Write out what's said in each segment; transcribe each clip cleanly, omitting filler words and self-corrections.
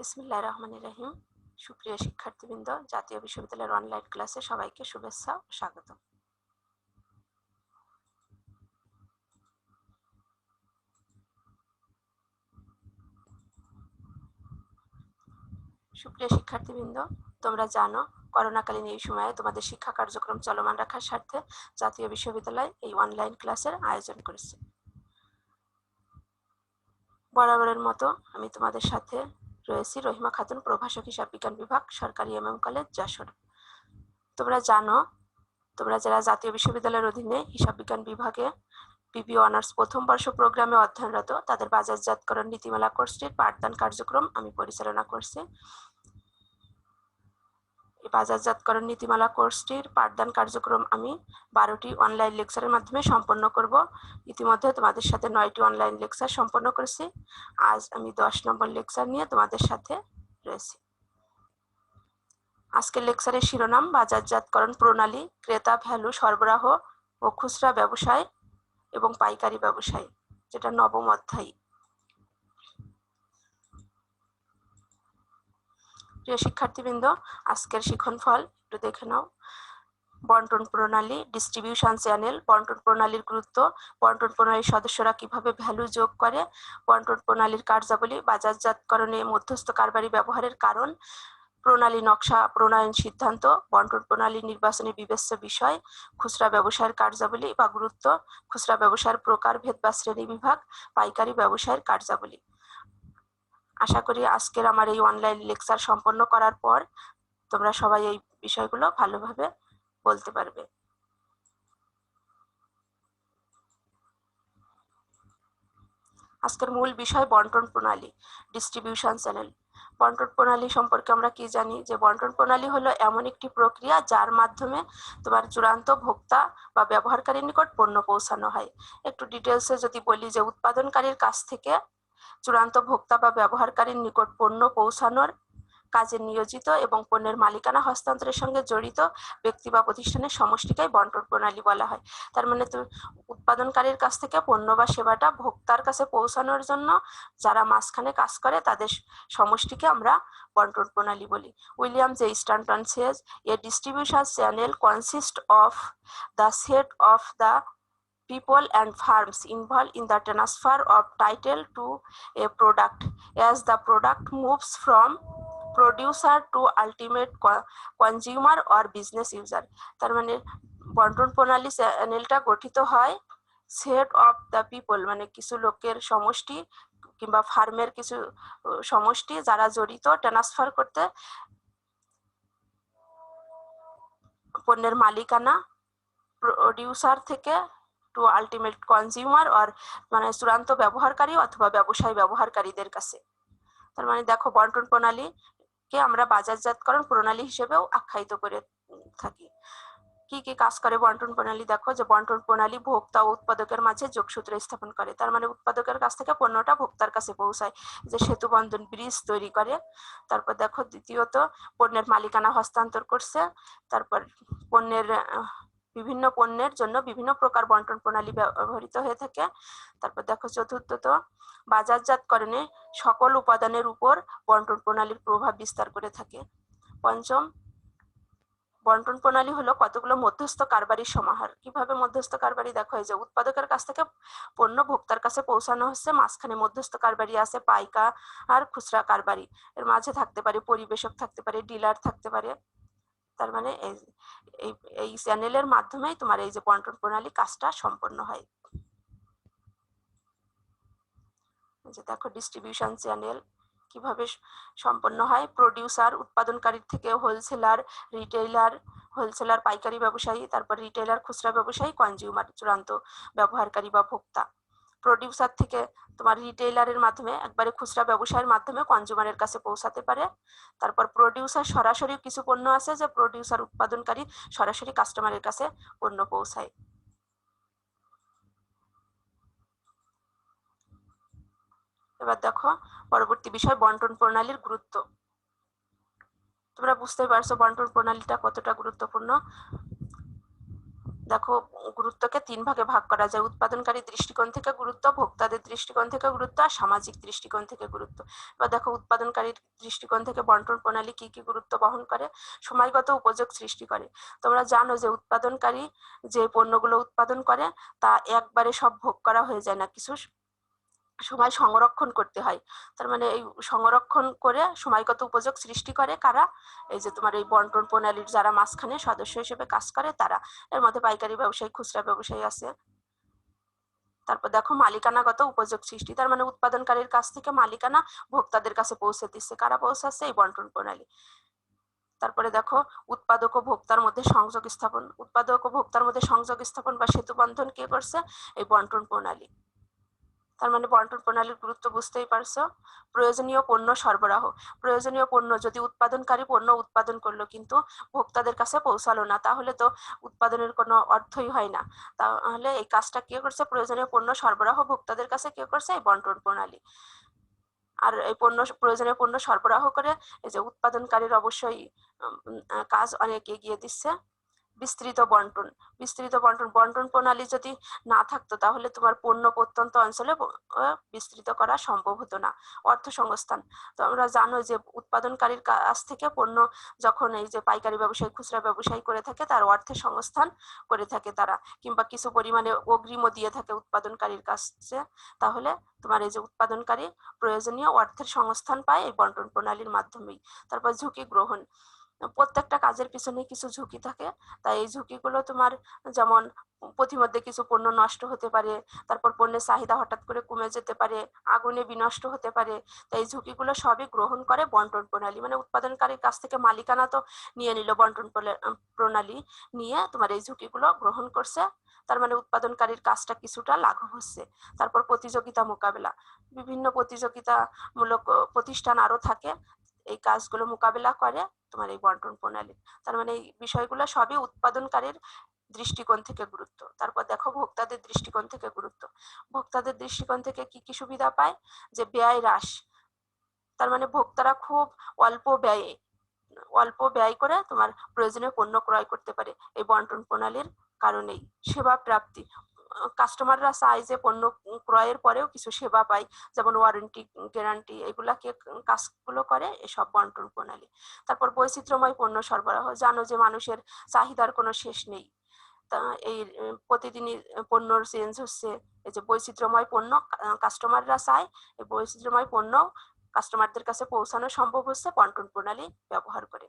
বিসমিল্লাহির রহমানির রহিম। সুপ্রিয় শিক্ষার্থীবৃন্দ, জাতীয় বিশ্ববিদ্যালয়ের অনলাইন ক্লাসে সবাইকে শুভেচ্ছা ও স্বাগত। সুপ্রিয় শিক্ষার্থীবৃন্দ, তোমরা জানো করোনাকালীন এই সময়ে তোমাদের শিক্ষা কার্যক্রম চলমান রাখার স্বার্থে জাতীয় বিশ্ববিদ্যালয় এই অনলাইন ক্লাসের আয়োজন করেছে। বরাবরের মতো আমি তোমাদের সাথে রয়েছি রহিমা খাতুন, প্রভাষক হিসাব বিজ্ঞান বিভাগ, সরকারি এমএম কলেজ, যশোর। তোমরা জানো, তোমরা যারা জাতীয় বিশ্ববিদ্যালয়ের অধীনে হিসাব বিজ্ঞান বিভাগে পিপি অনার্স প্রথম বর্ষ প্রোগ্রামে অধ্যয়নরত, তাদের বাজারজাতকরণ নীতিমালা কোর্সটির পাঠদান কার্যক্রম আমি পরিচালনা করছি। এই বাজারজাতকরণ নীতিমালা কোর্সটির পাঠদান কার্যক্রম আমি 12টি অনলাইন লেকচারের মাধ্যমে সম্পন্ন করব। ইতিমধ্যে তোমাদের সাথে 9টি অনলাইন লেকচার সম্পন্ন করেছি। আজ আমি 10 নম্বর লেকচার নিয়ে তোমাদের সাথে রয়েছি। আজকের লেকচারের শিরোনাম বাজারজাতকরণ প্রণালী, ক্রেতা ভ্যালু সরবরাহ ও খুচরা ব্যবসায় এবং পাইকারি ব্যবসায়, যেটা 9ম অধ্যায়। প্রিয় শিক্ষার্থীবৃন্দ, আজকের শিক্ষণফল একটু দেখে নাও। বন্টন প্রণালী, ডিস্ট্রিবিউশন চ্যানেল, বন্টন প্রণালীর গুরুত্ব, বন্টন প্রণালীর সদস্যরা কিভাবে ভ্যালু যোগ করে, বন্টন প্রণালীর কার্যাবলী, বাজারজাতকরণে মধ্যস্থ কারবারি ব্যবহারের কারণ, প্রণালী নকশা প্রণয়ন সিদ্ধান্ত, বন্টন প্রণালী নির্বাচনী বিবেচ্য বিষয়, খুচরা ব্যবসায়ের কার্যাবলী বা গুরুত্ব, খুচরা ব্যবসায়ের প্রকারভেদ বা শ্রেণীবিভাগ, পাইকারি ব্যবসায়ের কার্যাবলী। আশা করি আজকের আমার এই অনলাইন লেকচার সম্পন্ন করার পর তোমরা সবাই এই বিষয়গুলো ভালোভাবে বলতে পারবে। আজকের মূল বিষয় বন্টন প্রণালী, ডিস্ট্রিবিউশন চ্যানেল। বন্টন প্রণালী সম্পর্কে আমরা কি জানি, যে বন্টন প্রণালী হলো এমন একটি প্রক্রিয়া যার মাধ্যমে তোমার চূড়ান্ত ভোক্তা বা ব্যবহারকারীর নিকট পণ্য পৌঁছানো হয়। একটু ডিটেলসে যদি বলি, যে উৎপাদনকারীর কাছ থেকে চূড়ান্ত ভোক্তা বা ব্যবহারকারীর নিকট পণ্য পৌঁছানোর কাজে নিয়োজিত এবং পণ্যের মালিকানা হস্তান্তরের সঙ্গে জড়িত ব্যক্তি বা প্রতিষ্ঠানের সমষ্টিকেই বন্টন প্রণালী বলা হয়। তার মানে উৎপাদনকারীর কাছ থেকে পণ্য বা সেবাটা ভোক্তার কাছে পৌঁছানোর জন্য যারা মাঝখানে কাজ করে তাদের সমষ্টিকে আমরা বন্টন প্রণালী বলি। William J Stanton Sage, A distribution channel consist of the set of the people and firms involved in the transfer of title to a product as the product moves from producer to ultimate consumer or business user। তার মানে বন্টন প্রণালী চ্যানেলটা গঠিত হয় set of the people, মানে কিছু লোকের সমষ্টি কিংবা ফার্মের কিছু সমষ্টি যারা জড়িত ট্রান্সফার করতে পণ্যের মালিকানা প্রডিউসার থেকে টু আলটিমেট কনজিউমার অর মানে চূড়ান্ত ব্যবহারকারী অথবা ব্যবসায়ী ব্যবহারকারীদের কাছে। তার মানে দেখো, বন্টন প্রণালীকে আমরা বাজারজাতকরণ প্রণালী হিসেবেও আখ্যায়িত করে থাকি। কি কি কাজ করে বন্টন প্রণালী? দেখো, যে বন্টন প্রণালী ভোক্তা ও উৎপাদকের মাঝে যোগসূত্র স্থাপন করে। তার মানে উৎপাদকের কাছ থেকে পণ্যটা ভোক্তার কাছে পৌঁছায়, যে সেতু বন্ধন ব্রিজ তৈরি করে। তারপর দেখো, দ্বিতীয়ত পণ্যের মালিকানা হস্তান্তর করছে। তারপর পণ্যের বিভিন্ন পণ্যের জন্য বিভিন্ন প্রকার বন্টন প্রণালী ব্যবহৃত হয়ে থাকে। তারপর দেখো, চতুর্থত বাজারজাতকরণে সকল উপাদানের উপর বন্টন প্রণালীর প্রভাব বিস্তার করে থাকে। পঞ্চম, বন্টন প্রণালী হলো কতগুলো মধ্যস্থ কারবারির সমাহার। কিভাবে মধ্যস্থ কারবারি? দেখো, এই যে উৎপাদকের কাছ থেকে পণ্য ভোক্তার কাছে পৌঁছানো হচ্ছে, মাঝখানে মধ্যস্থ কারবারি আছে, পাইকার আর খুচরা কারবারি। এর মাঝে থাকতে পারে পরিবেশক, থাকতে পারে ডিলার, থাকতে পারে। তার মানে এই চ্যানেলের মাধ্যমেই তোমার এই যে বন্টন প্রণালী কাজটা সম্পন্ন হয়। যে দেখো, ডিস্ট্রিবিউশন চ্যানেল কিভাবে সম্পন্ন হয়। প্রডিউসার উৎপাদনকারীর থেকে হোলসেলার, রিটেইলার, হোলসেলার পাইকারি ব্যবসায়ী, তারপর রিটেইলার খুচরা ব্যবসায়ী, কনজিউমার চূড়ান্ত ব্যবহারকারী বা ভোক্তা। প্রডিউসার থেকে তোমার রিটেইলারের মাধ্যমে একবারে খুচরা ব্যবসায়ের মাধ্যমে কনজিউমারের কাছে পৌঁছাতে পারে। তারপর প্রডিউসার সরাসরি কিছু পণ্য আছে যে প্রডিউসার উৎপাদনকারী সরাসরি কাস্টমারের কাছে পণ্য পৌঁছায়। এবার দেখো পরবর্তী বিষয়, বন্টন প্রণালীর গুরুত্ব। তোমরা বুঝতে পারছো বন্টন প্রণালীটা কতটা গুরুত্বপূর্ণ। দেখো গুরুত্বকে 3 ভাগে ভাগ করা যায়। উৎপাদনকারী দৃষ্টিকোণ থেকে গুরুত্ব, ভোক্তাদের দৃষ্টিকোণ থেকে গুরুত্ব আর সামাজিক দৃষ্টিকোণ থেকে গুরুত্ব। এবার দেখো উৎপাদনকারীর দৃষ্টিকোণ থেকে বন্টন প্রণালী কি কি গুরুত্ব বহন করে। সময়গত উপযোগ সৃষ্টি করে। তোমরা জানো যে উৎপাদনকারী যে পণ্যগুলো উৎপাদন করে তা একবারে সব ভোগ করা হয়ে যায় না, কিছু সময় সংরক্ষণ করতে হয়। তার মানে এই সংরক্ষণ করে সময়গত উপযোগ সৃষ্টি করে কারা? এই যে তোমার এই বন্টন প্রণালীর যারা মাঝখানে সদস্য হিসেবে কাজ করে তারা। এর মধ্যে পাইকারি ব্যবসায়ী, খুচরা ব্যবসায়ী আছে। তারপর দেখো মালিকানাগত উপযোগ সৃষ্টি, তার মানে উৎপাদনকারীর কাছ থেকে মালিকানা ভোক্তাদের কাছে পৌঁছে দিচ্ছে। কারা পৌঁছাচ্ছে? এই বন্টন প্রণালী। তারপরে দেখো উৎপাদক ও ভোক্তার মধ্যে সংযোগ স্থাপন, উৎপাদক ও ভোক্তার মধ্যে সংযোগ স্থাপন বা সেতু বন্ধন কে করছে? এই বন্টন প্রণালী। তার মানে বন্টন প্রণালীর গুরুত্ব বুঝতেই পারছো। প্রয়োজনীয় পণ্য সরবরাহ, প্রয়োজনীয় পণ্য যদি উৎপাদনকারী পণ্য উৎপাদন করলো কিন্তু ভোক্তাদের কাছে পৌঁছালো না, তাহলে তো উৎপাদনের কোনো অর্থই হয় না। তাহলে এই কাজটা কে করছে? প্রয়োজনীয় পণ্য সরবরাহ ভোক্তাদের কাছে কে করছে? এই বন্টন প্রণালী। আর এই প্রয়োজনীয় পণ্য সরবরাহ করে এই যে উৎপাদনকারীর অবশ্যই কাজ অনেক এগিয়ে দিচ্ছে। বিস্তৃত বন্টন, বিস্তৃত বন্টন, বন্টন প্রণালী যদি না থাকতো তাহলে তোমার পণ্য প্রত্যন্ত অঞ্চলে বিস্তৃত করা সম্ভব হতো না। অর্থ সংস্থান, তো আমরা জানো যে উৎপাদনকারীর কাছ থেকে পণ্য যখন এই যে পাইকারি ব্যবসায়ী, খুচরা ব্যবসায়ী করে থাকে তার অর্থের সংস্থান করে থাকে তারা, কিংবা কিছু পরিমাণে অগ্রিমও দিয়ে থাকে উৎপাদনকারীর কাছে। তাহলে তোমার এই যে উৎপাদনকারী প্রয়োজনীয় অর্থের সংস্থান পায় এই বন্টন প্রণালীর মাধ্যমেই। তারপর ঝুঁকি গ্রহণ, প্রত্যেকটা কাজের পিছনে কিছু ঝুঁকি থাকে। তাই এই ঝুঁকিগুলো তোমার যেমন পথিমধ্যে কিছু পণ্য নষ্ট হতে পারে, তারপর পণ্যের চাহিদা হঠাৎ করে কমে যেতে পারে, আগুনে বিনষ্ট হতে পারে। তাই এই ঝুঁকিগুলো সবই গ্রহণ করে বন্টন প্রণালী। মানে উৎপাদনকারীর কাছ থেকে মালিকানা তো নিয়ে নিল, বন্টন প্রণালী নিয়ে তোমার এই ঝুঁকিগুলো গ্রহণ করছে। তার মানে উৎপাদনকারীর কাজটা কিছুটা লাঘব হচ্ছে। তারপর প্রতিযোগিতা মোকাবেলা, বিভিন্ন প্রতিযোগিতামূলক প্রতিষ্ঠান আরো থাকে, এই কাজগুলো মোকাবেলা করে তোমার এই বন্টন প্রণালী। তার মানে এই বিষয়গুলো সবই উৎপাদনকারীর দৃষ্টিকোণ থেকে গুরুত্ব। তারপর দেখো ভোক্তাদের দৃষ্টিকোণ থেকে গুরুত্ব, ভোক্তাদের দৃষ্টিকোণ থেকে কি কি সুবিধা পায়? যে ব্যয় হ্রাস, তার মানে ভোক্তারা খুব অল্প ব্যয় করে তোমার প্রয়োজনীয় পণ্য ক্রয় করতে পারে এই বন্টন প্রণালীর কারণেই। সেবা প্রাপ্তি, কাস্টমাররা চায় যে পণ্য ক্রয়ের পরেও কিছু সেবা পায়, যেমন ওয়ারেন্টি, গ্যারান্টি, এগুলাকে কাজগুলো করে এসব বন্টন প্রণালী। তারপর বৈচিত্র্যময় পণ্য সরবরাহ, জানো যে মানুষের চাহিদার কোনো শেষ নেই। তা এই প্রতিদিনই পণ্যর চেঞ্জ হচ্ছে। এই যে বৈচিত্র্যময় পণ্য কাস্টমাররা চায়, এই বৈচিত্র্যময় পণ্য কাস্টমারদের কাছে পৌঁছানো সম্ভব হচ্ছে বন্টন প্রণালী ব্যবহার করে।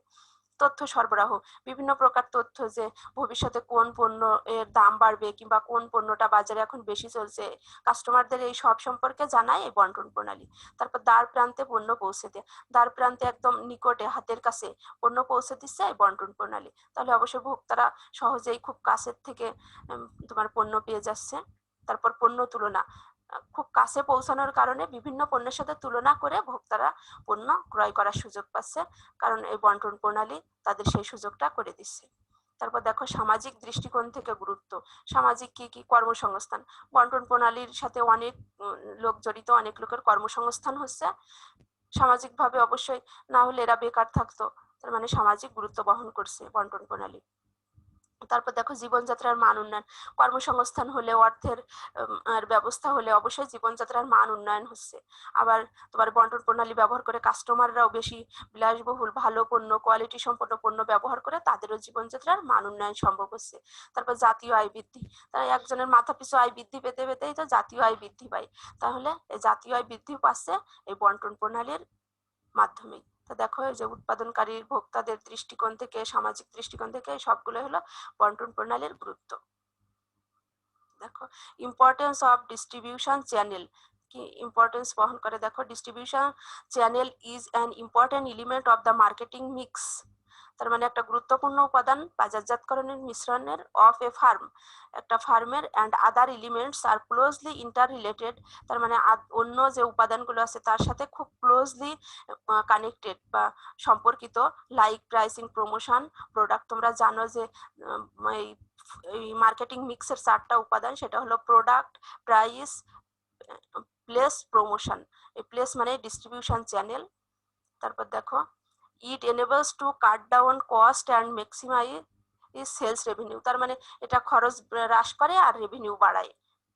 তথ্য সরবরাহ, বিভিন্ন প্রকার তথ্য, যে ভবিষ্যতে কোন পণ্য এর দাম বাড়বে কিংবা কোন পণ্যটা বাজারে এখন বেশি চলছে, কাস্টমারদের এই সব সম্পর্কে জানায় এই বন্টন প্রণালী। তারপর দ্বার প্রান্তে পণ্য পৌঁছে দেয়, দ্বার প্রান্তে একদম নিকটে হাতের কাছে পণ্য পৌঁছে দিচ্ছে এই বন্টন প্রণালী। তাহলে অবশ্যই ভোক্তারা সহজেই খুব কাছের থেকে তোমার পণ্য পেয়ে যাচ্ছে। তারপর পণ্য তুলনা, খুব কাছে পৌঁছানোর কারণে বিভিন্ন পণ্যের সাথে তুলনা করে ভোক্তারা পণ্য ক্রয় করার সুযোগ পাচ্ছে, কারণ এই বন্টন প্রণালী তাদের সেই সুযোগটা করে দিচ্ছে। তারপর দেখো সামাজিক দৃষ্টিকোণ থেকে গুরুত্ব, সামাজিক কি কি? কর্মসংস্থান, বন্টন প্রণালীর সাথে অনেক লোক জড়িত, অনেক লোকের কর্মসংস্থান হচ্ছে। সামাজিকভাবে অবশ্যই, না হলে এরা বেকার থাকতো। তার মানে সামাজিক গুরুত্ব বহন করছে বন্টন প্রণালী। তারপর দেখো জীবনযাত্রার মান উন্নয়ন, কর্মসংস্থান হলে, অর্থের ব্যবস্থা হলে অবশ্যই জীবনযাত্রার মান উন্নয়ন হচ্ছে। আবার তোমার বন্টন প্রণালী ব্যবহার করে কাস্টমাররাও বেশি বিলাসবহুল ভালো পণ্য, কোয়ালিটি সম্পন্ন পণ্য ব্যবহার করে তাদেরও জীবনযাত্রার মান উন্নয়ন সম্ভব হচ্ছে। তারপর জাতীয় আয় বৃদ্ধি, তাই একজনের মাথা পিছু আয় বৃদ্ধি পেতে পেতেই তো জাতীয় আয় বৃদ্ধি পায়। তাহলে এই জাতীয় আয় বৃদ্ধি পাচ্ছে এই বন্টন প্রণালীর মাধ্যমেই। তো দেখো এই যে উৎপাদনকারীর ভোক্তাদের দৃষ্টিকোণ থেকে, সামাজিক দৃষ্টিকোণ থেকে সবগুলো হলো বন্টন প্রণালীর গুরুত্ব। দেখো ইম্পর্টেন্স অফ ডিস্ট্রিবিউশন চ্যানেল, কি ইম্পর্টেন্স বহন করে? দেখো distribution channel is an important element of the marketing mix, তার মানে একটা গুরুত্বপূর্ণ উপাদান বাজারজাতকরণের মিশ্রণের অফ এ ফার্ম, একটা ফার্মের and other elements are closely inter related, তার মানে অন্য যে উপাদানগুলো আছে তার সাথে খুব ক্লোজলি কানেক্টেড বা সম্পর্কিত, লাইক প্রাইসিং, প্রমোশন, প্রোডাক্ট। তোমরা জানো যে এই মার্কেটিং মিক্সের 4টা উপাদান, সেটা হলো প্রোডাক্ট, প্রাইস, প্লেস, প্রমোশন। এই প্লেস মানে ডিস্ট্রিবিউশন চ্যানেল। তারপর দেখো it enables to cut down cost and maximize is sales revenue, তার মানে এটা খরচ হ্রাস করে আর রেভিনিউ বাড়ায়,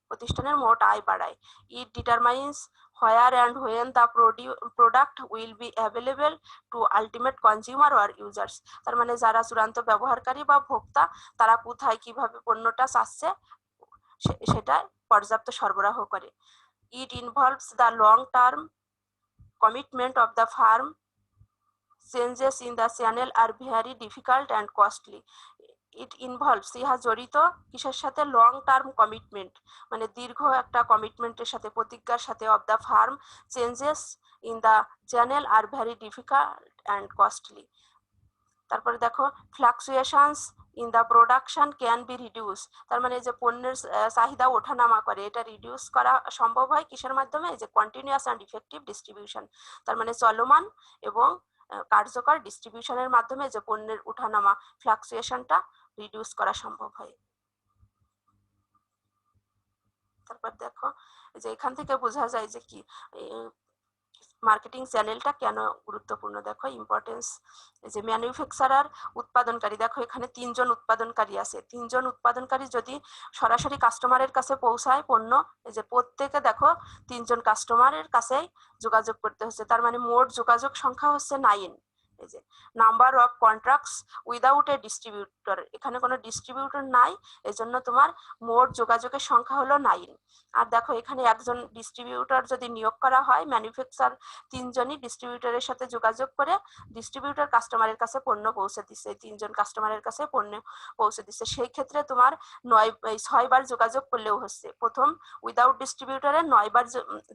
প্রতিষ্ঠানের মোট আয় বাড়ায়। It determines where and when the product will be available to ultimate consumer or users, তার মানে যারা চূড়ান্ত ব্যবহারকারী বা ভোক্তা তারা কোথায় কিভাবে পণ্যটা চাচ্ছে সেটা পর্যাপ্ত সরবরাহ করে। ইট involves the long term commitment of the farm, changes in the channel are very difficult and costly. It involves, ইহা জড়িত কিসের সাথে? লং টার্ম কমিটমেন্ট, মানে দীর্ঘ একটা কমিটমেন্টের সাথে, প্রতিজ্ঞার সাথে, of the farm, changes in the channel are very difficult and costly. তারপরে দেখো ফ্লাকচুয়েশনস in the production can be reduce, তার মানে যে পণ্যের চাহিদা ওঠানামা করে এটা রিডিউস করা সম্ভব হয় কিসের মাধ্যমে? যে কন্টিনিউয়াস অ্যান্ড ইফেক্টিভ ডিস্ট্রিবিউশন, তার মানে চলমান এবং কার্যকর ডিস্ট্রিবিউশনের মাধ্যমে যে পণ্যের উঠানামা ফ্লাকচুয়েশনটা রিডিউস করা সম্ভব হয়। তারপর দেখো যে এখান থেকে বোঝা যায় যে কি মার্কেটিং চ্যানেলটা কেন গুরুত্বপূর্ণ। দেখো ইম্পর্টেন্স, যে ম্যানুফ্যাকচারার উৎপাদনকারী, দেখো এখানে 3জন উৎপাদনকারী আছে, 3জন উৎপাদনকারী যদি সরাসরি কাস্টমারের কাছে পৌঁছায় পণ্য, এই যে প্রত্যেকে দেখো 3জন কাস্টমারের কাছেই যোগাযোগ করতে হচ্ছে, তার মানে মোট যোগাযোগ সংখ্যা হচ্ছে 9। এই যে number of contracts without a distributor, এখানে কোনো ডিস্ট্রিবিউটর নাই, এজন্য তোমার মোট যোগাযোগের সংখ্যা হলো 9। আর দেখো এখানে একজন ডিস্ট্রিবিউটর যদি নিয়োগ করা হয়, ম্যানুফ্যাকচার 3জনই ডিস্ট্রিবিউটরের সাথে যোগাযোগ করে ডিস্ট্রিবিউটর কাস্টমারের কাছে পণ্য পৌঁছে দিচ্ছে, 3জন কাস্টমারের কাছে পণ্য পৌঁছে দিচ্ছে, সেই ক্ষেত্রে তোমার 6 বার যোগাযোগ করলেও হচ্ছে। প্রথম উইদাউট ডিস্ট্রিবিউটরে 9 বার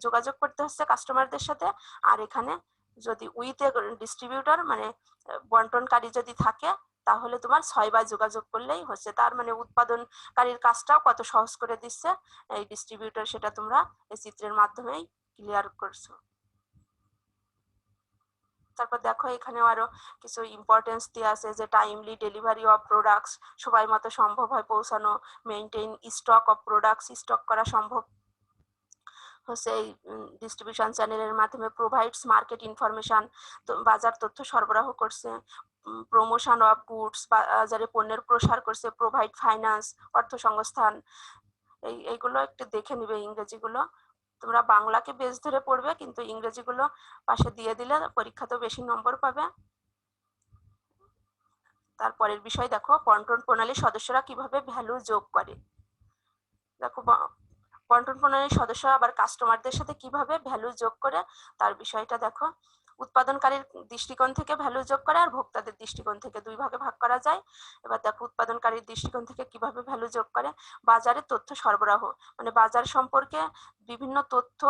যোগাযোগ করতে হচ্ছে কাস্টমারদের সাথে, আর এখানে যদি উইথ এ ডিস্ট্রিবিউটর মানে বন্টনকারী যদি থাকে তাহলে তোমার 6 বার যোগাযোগ করলেই হচ্ছে। তার মানে উৎপাদনকারীর কাজটাও কত সহজ করে দিচ্ছে এই ডিস্ট্রিবিউটর, সেটা তোমরা এই চিত্রের মাধ্যমেই ক্লিয়ার করছো। তারপর দেখো এখানেও আরো কিছু ইম্পর্টেন্স দেওয়া আছে, যে টাইমলি ডেলিভারি অফ প্রোডাক্টস, সময় মতো সম্ভব হয় পৌঁছানো, maintain stock of products, stock করা সম্ভব হচ্ছে এই ডিস্ট্রিবিউশন চ্যানেলের মাধ্যমে। প্রোভাইডস মার্কেট ইনফরমেশন, বাজার তথ্য সরবরাহ করছে। প্রমোশন অফ গুডস, বাজারে পণ্যের প্রসার করছে। প্রোভাইড ফাইন্যান্স, অর্থ সংস্থান। এইগুলো একটু দেখে নিবে ইংরেজিগুলো, তোমরা বাংলাকে বেস ধরে পড়বে কিন্তু ইংরেজিগুলো পাশে দিয়ে দিলে পরীক্ষাতেও বেশি নম্বর পাবে। তারপরের বিষয় দেখো বন্টন প্রণালীর সদস্যরা কিভাবে ভ্যালু যোগ করে। দেখো বন্টন প্রণালীর সদস্যরা আবার কাস্টমারদের সাথে কিভাবে ভ্যালু যোগ করে তার বিষয়টা দেখো। উৎপাদনকারীর দৃষ্টিকোণ থেকে ভ্যালু যোগ করে আর ভোক্তাদের দৃষ্টিকোণ থেকে, দুই ভাগে ভাগ করা যায়। এবার দেখো উৎপাদনকারীর দৃষ্টিকোণ থেকে কিভাবে ভ্যালু যোগ করে। বাজারে তথ্য সরবরাহ, মানে বাজার সম্পর্কে বিভিন্ন তথ্য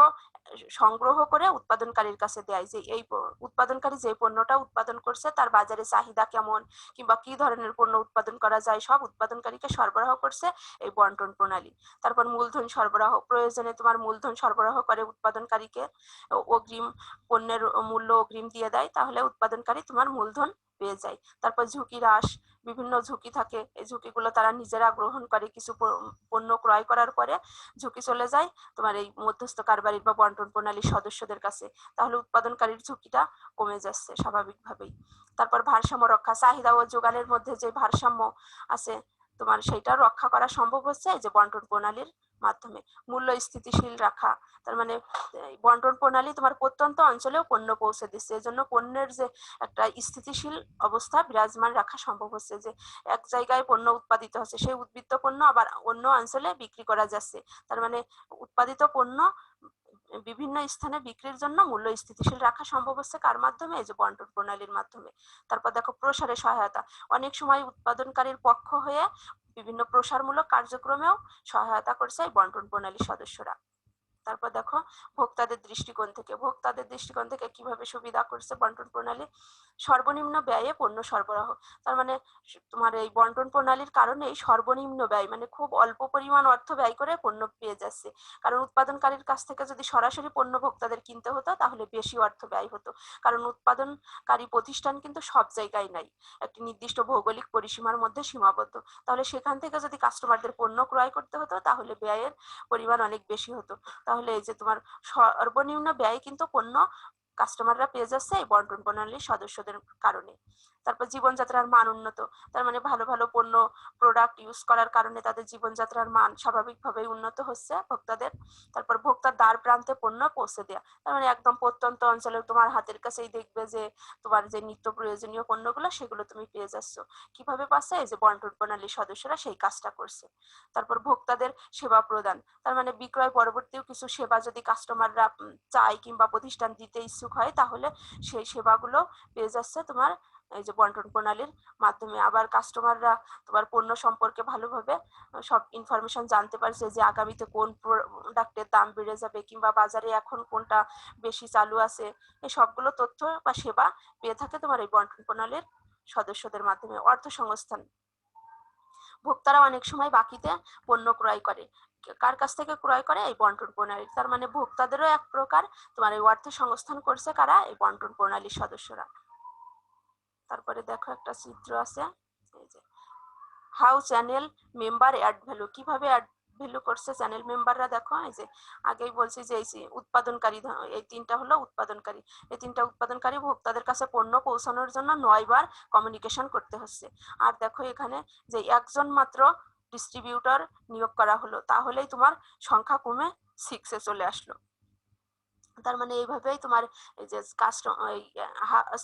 সংগ্রহ করে উৎপাদনকারীর কাছে দেয়, যে এই উৎপাদনকারী যে পণ্যটা উৎপাদন করছে তার বাজারে চাহিদা কেমন, কিংবা কি ধরনের পণ্য উৎপাদন করা যায়, সব উৎপাদনকারীকে সরবরাহ করছে এই বন্টন প্রণালী। তারপর মূলধন সরবরাহ, প্রয়োজনে তোমার মূলধন সরবরাহ করে উৎপাদনকারীকে, অগ্রিম পণ্যের মূল্য অগ্রিম দিয়ে দেয়, তাহলে উৎপাদনকারী তোমার মূলধন পেয়ে যায়। তারপর ঝুঁকি হ্রাস, বিভিন্ন ঝুঁকি থাকে, এই ঝুঁকিগুলো তারা নিজেরা গ্রহণ করে, কিছু পণ্য ক্রয় করার পরে ঝুঁকি চলে যায় তোমার এই মধ্যস্থ কারবারির বা বন্টন প্রণালীর সদস্যদের কাছে, তাহলে উৎপাদনকারীর ঝুঁকিটা কমে যাচ্ছে স্বাভাবিকভাবেই। তারপর ভারসাম্য রক্ষা, চাহিদা ও যোগানের মধ্যে যে ভারসাম্য আছে তোমার সেইটা রক্ষা করা সম্ভব হচ্ছে এই যে বন্টন প্রণালীর মাধ্যমে। মূল্য স্থিতিশীল রাখা, তার মানে বন্টন প্রণালী তোমার প্রত্যন্ত অঞ্চলেও পণ্য পৌঁছে দিচ্ছে, এজন্য পণ্যের যে একটা স্থিতিশীল অবস্থা বিরাজমান রাখা সম্ভব হচ্ছে, যে এক জায়গায় পণ্য উৎপাদিত হচ্ছে সেই উদ্বৃত্ত পণ্য আবার অন্য অঞ্চলে বিক্রি করা যাচ্ছে, তার মানে উৎপাদিত পণ্য বিভিন্ন স্থানে বিক্রির জন্য মূল্য স্থিতিশীল রাখা সম্ভব হচ্ছে কার মাধ্যমে? এই যে বন্টন প্রণালীর মাধ্যমে। তারপর দেখো প্রসারে সহায়তা, অনেক সময় উৎপাদনকারীর পক্ষ হয়ে বিভিন্ন প্রসারমূলক কার্যক্রমেও সহায়তা করছে এই বন্টন প্রণালীর সদস্যরা। তারপর দেখো ভোক্তাদের দৃষ্টিকোণ থেকে, ভোক্তাদের দৃষ্টিকোণ থেকে কিভাবে সুবিধা করছে বন্টন প্রণালী। সর্বনিম্ন ব্যয়ে পণ্য সরবরাহ, তার মানে তোমার এই বন্টন প্রণালীর কারণে সর্বনিম্ন ব্যয় মানে খুব অল্প পরিমাণ অর্থ ব্যয় করে পণ্য পেয়ে যাচ্ছে, কারণ উৎপাদনকারীর কাছ থেকে যদি সরাসরি পণ্য ভোক্তাদের কিনতে হতো তাহলে বেশি অর্থ ব্যয় হতো, কারণ উৎপাদনকারী প্রতিষ্ঠান কিন্তু সব জায়গায় নাই, একটি নির্দিষ্ট ভৌগোলিক পরিসীমার মধ্যে সীমাবদ্ধ, তাহলে সেখান থেকে যদি কাস্টমারদের পণ্য ক্রয় করতে হতো তাহলে ব্যয়ের পরিমাণ অনেক বেশি হতো, তাহলে এই যে তোমার সর্বনিম্ন ব্যয় কিন্তু পণ্য কাস্টমাররা পেয়ে যাচ্ছে এই বন্টন প্রণালীর সদস্যদের কারণে। তারপর জীবনযাত্রার মান উন্নত, তার মানে ভালো ভালো পণ্য প্রোডাক্ট ইউজ করার কারণে তাদের জীবনযাত্রার মান স্বাভাবিকভাবেই উন্নত হচ্ছে ভোক্তাদের। তারপর ভোক্তার দ্বার প্রান্তে পণ্য পৌঁছে দেওয়া, তার মানে একদম প্রত্যন্ত অঞ্চলে তোমার হাতের কাছেই দেখবে যে তোমার যে নিত্য প্রয়োজনীয় পণ্যগুলো সেগুলো তুমি পেয়ে যাচ্ছ। কিভাবে পাচ্ছে? এই যে বন্টন প্রণালীর সদস্যরা সেই কাজটা করছে। তারপর ভোক্তাদের সেবা প্রদান, তার মানে বিক্রয় পরবর্তীও কিছু সেবা যদি কাস্টমাররা চায় কিংবা প্রতিষ্ঠান দিতে ইচ্ছুক হয় তাহলে সেই সেবাগুলো পেয়ে যাচ্ছে তোমার এই যে বন্টন প্রণালীর মাধ্যমে। আবার কাস্টমাররা তোমার পণ্য সম্পর্কে ভালোভাবে সব ইনফরমেশন জানতে পারছে যে আগামীতে কোন প্রোডাক্টের দাম বেড়ে যাবে কিংবা বাজারে এখন কোনটা বেশি চালু আছে, এই সবগুলো তথ্য বা সেবা পেয়ে থাকে তোমার এই বন্টন প্রণালীর সদস্যদের মাধ্যমে। অর্থ সংস্থান, ভোক্তারা অনেক সময় বাকিতে পণ্য ক্রয় করে, কার কাছ থেকে ক্রয় করে? এই বন্টন প্রণালী। তার মানে ভোক্তাদেরও এক প্রকার তোমার এই অর্থ সংস্থান করছে কারা? এই বন্টন প্রণালীর সদস্যরা। তারপরে দেখো একটা চিত্র আছে, এই যে how channel member add value, কিভাবে অ্যাড ভ্যালু করছে চ্যানেল মেম্বাররা। দেখো এই যে আগেই বলছি যে এই উৎপাদনকারী, এই তিনটা হলো উৎপাদনকারী, এই তিনটা উৎপাদনকারী ভোক্তাদের কাছে পণ্য পৌঁছানোর জন্য 9 বার কমিউনিকেশন করতে হচ্ছে। আর দেখো এখানে যে একজন মাত্র ডিস্ট্রিবিউটর নিয়োগ করা হলো, তাহলেই তোমার সংখ্যা কমে 6-এ চলে আসলো। তার মানে এইভাবেই তোমার এই যে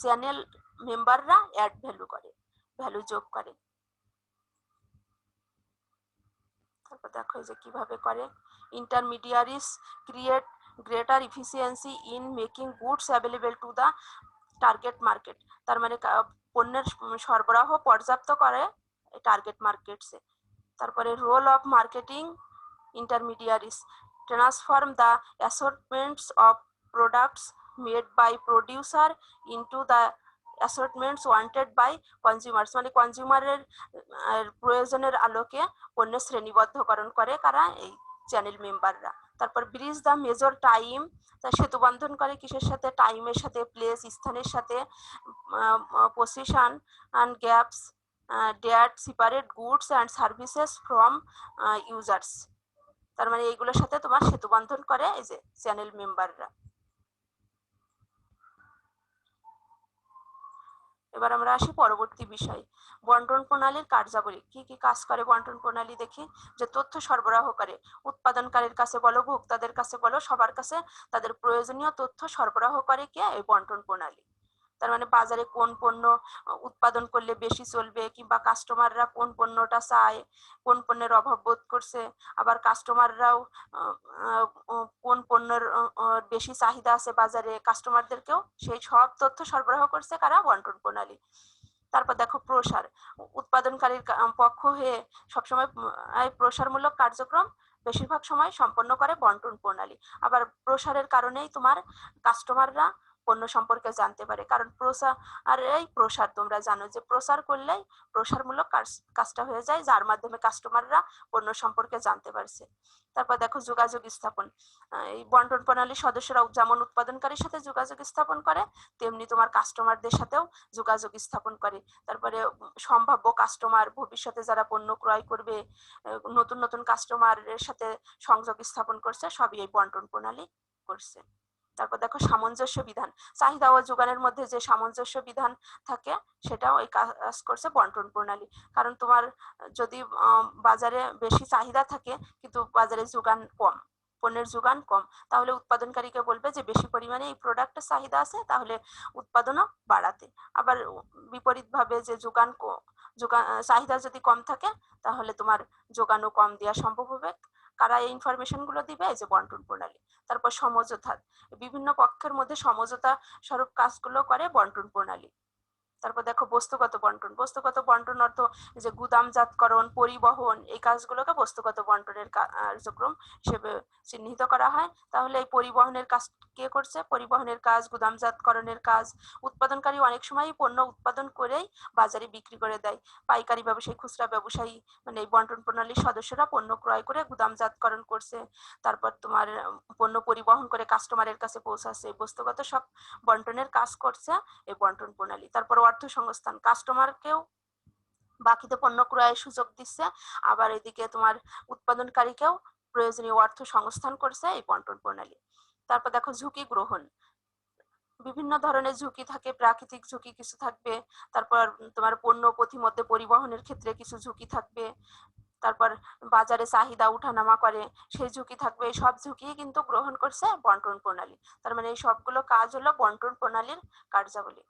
চ্যানেল মেম্বাররা অ্যাড ভ্যালু করে, ভ্যালু যোগ করে। তারপর দেখো যে কিভাবে করে, intermediaries create greater efficiency in making goods available to the target market, তার মানে পণ্যের সরবরাহ পর্যাপ্ত করে টার্গেট মার্কেটসে। তারপরে role of marketing intermediaries transform the assortments of products made by producer into the assortments wanted by consumers, মানে কনজিউমারের প্রয়োজনের আলোকে পণ্যের শ্রেণীবদ্ধকরণ করে কারা? এই চ্যানেল মেম্বাররা। তারপর ব্রিজ দ্য মেজর টাইম, তা সেতু বন্ধন করে কিসের সাথে? টাইমের সাথে, প্লেস স্থানের সাথে, position and gaps that separate goods and services from users, তার মানে এইগুলোর সাথে তোমার সেতু বন্ধন করে এই যে চ্যানেল মেম্বাররা। এবার আমরা আসি পরবর্তী বিষয়, বন্টন প্রণালীর কার্যাবলী। কি কি কাজ করে বন্টন প্রণালী দেখি? যে তথ্য সরবরাহ করে, উৎপাদনকারীর কাছে বলো, ভোক্তাদের কাছে বলো, সবার কাছে তাদের প্রয়োজনীয় তথ্য সরবরাহ করে কে? এই বন্টন প্রণালী। তার মানে বাজারে কোন পণ্য উৎপাদন করলে বেশি চলবে কিংবা কাস্টমাররা কোন পণ্যটা চায়, কোন পণ্যের অভাব বোধ করছে, আবার কাস্টমাররাও কোন পণ্যের বেশি চাহিদা আছে বাজারে, কাস্টমারদেরকেও সেই সব তথ্য সরবরাহ করছে কারা? বন্টন প্রণালী। তারপর দেখো প্রসার, উৎপাদনকারীর পক্ষ হয়ে সবসময় প্রসারমূলক কার্যক্রম বেশিরভাগ সময় সম্পন্ন করে বন্টন প্রণালী। আবার প্রসারের কারণেই তোমার কাস্টমাররা পণ্য সম্পর্কে জানতে পারে, কারণ প্রসার তোমরা জানো যে প্রচার করলেই প্রসারমূলক কাজটা হয়ে যায়, যার মাধ্যমে কাস্টমাররা পণ্য সম্পর্কে জানতে পারছে। তারপর দেখো যোগাযোগ স্থাপন, এই বন্টন প্রণালীর সদস্যরা যেমন উৎপাদনকারীর সাথে যোগাযোগ স্থাপন করে তেমনি তোমার কাস্টমারদের সাথেও যোগাযোগ স্থাপন করে। তারপরে সম্ভাব্য কাস্টমার, ভবিষ্যতে যারা পণ্য ক্রয় করবে, নতুন নতুন কাস্টমারের সাথে সংযোগ স্থাপন করছে, সবই এই বন্টন প্রণালী করছে। তারপর দেখো সামঞ্জস্য বিধান, চাহিদা ও যোগানের মধ্যে যে সামঞ্জস্য বিধান থাকে সেটাও এই কাজ করছে বন্টন প্রণালী। কারণ তোমার যদি বাজারে বেশি চাহিদা থাকে কিন্তু বাজারে যোগান কম, পণ্যের যোগান কম, তাহলে উৎপাদনকারীকে বলবে যে বেশি পরিমাণে এই প্রোডাক্টের চাহিদা আছে, তাহলে উৎপাদনও বাড়াতে। আবার বিপরীতভাবে যে যোগান চাহিদা যদি কম থাকে তাহলে তোমার যোগানও কম দেওয়া সম্ভব হবে। কারা এই ইনফরমেশন গুলো দিবে? এই যে বন্টন প্রণালী। তারপর সমঝোতা, বিভিন্ন পক্ষের মধ্যে সমঝোতা স্বরূপ কাজগুলো করে বন্টন প্রণালী। তারপর দেখো বস্তুগত বন্টন, বস্তুগত বন্টন অর্থ যে গুদামজাতকরণ, পরিবহন, এই কাজগুলোকে বস্তুগত বন্টনের কার্যক্রম হিসেবে চিহ্নিত করা হয়। তাহলে এই পরিবহনের কাজ কে করছে? পরিবহনের কাজ, গুদামজাতকরণের কাজ উৎপাদনকারী অনেক সময় পণ্য উৎপাদন করেই বাজারে বিক্রি করে দেয়। পাইকারি ব্যবসায়ী, খুচরা ব্যবসায়ী, মানে এই বন্টন প্রণালীর সদস্যরা পণ্য ক্রয় করে গুদামজাতকরণ করছে, তারপর তোমার পণ্য পরিবহন করে কাস্টমারের কাছে পৌঁছাচ্ছে, বস্তুগত সব বন্টনের কাজ করছে এই বন্টন প্রণালী। তারপর অর্থ সংস্থান, কাস্টমারকেও বাকিতে পণ্য ক্রয়ের সুযোগ দিচ্ছে, আবার এদিকে তোমার উৎপাদনকারীকেও প্রয়োজনীয় অর্থ সংস্থান করছে এই বন্টন প্রণালী। তারপর দেখো ঝুঁকি গ্রহণ, বিভিন্ন ধরনের ঝুঁকি থাকে, প্রাকৃতিক ঝুঁকি কিছু থাকবে, তারপর তোমার পণ্য পথিমধ্যে পরিবহনের ক্ষেত্রে কিছু ঝুঁকি থাকবে, তারপর বাজারে চাহিদা উঠানামা করে সেই ঝুঁকি থাকবে। এই সব ঝুঁকি কিন্তু গ্রহণ করছে বন্টন প্রণালী। তার মানে এই সবগুলো কাজ হলো বন্টন প্রণালীর কার্যাবলী।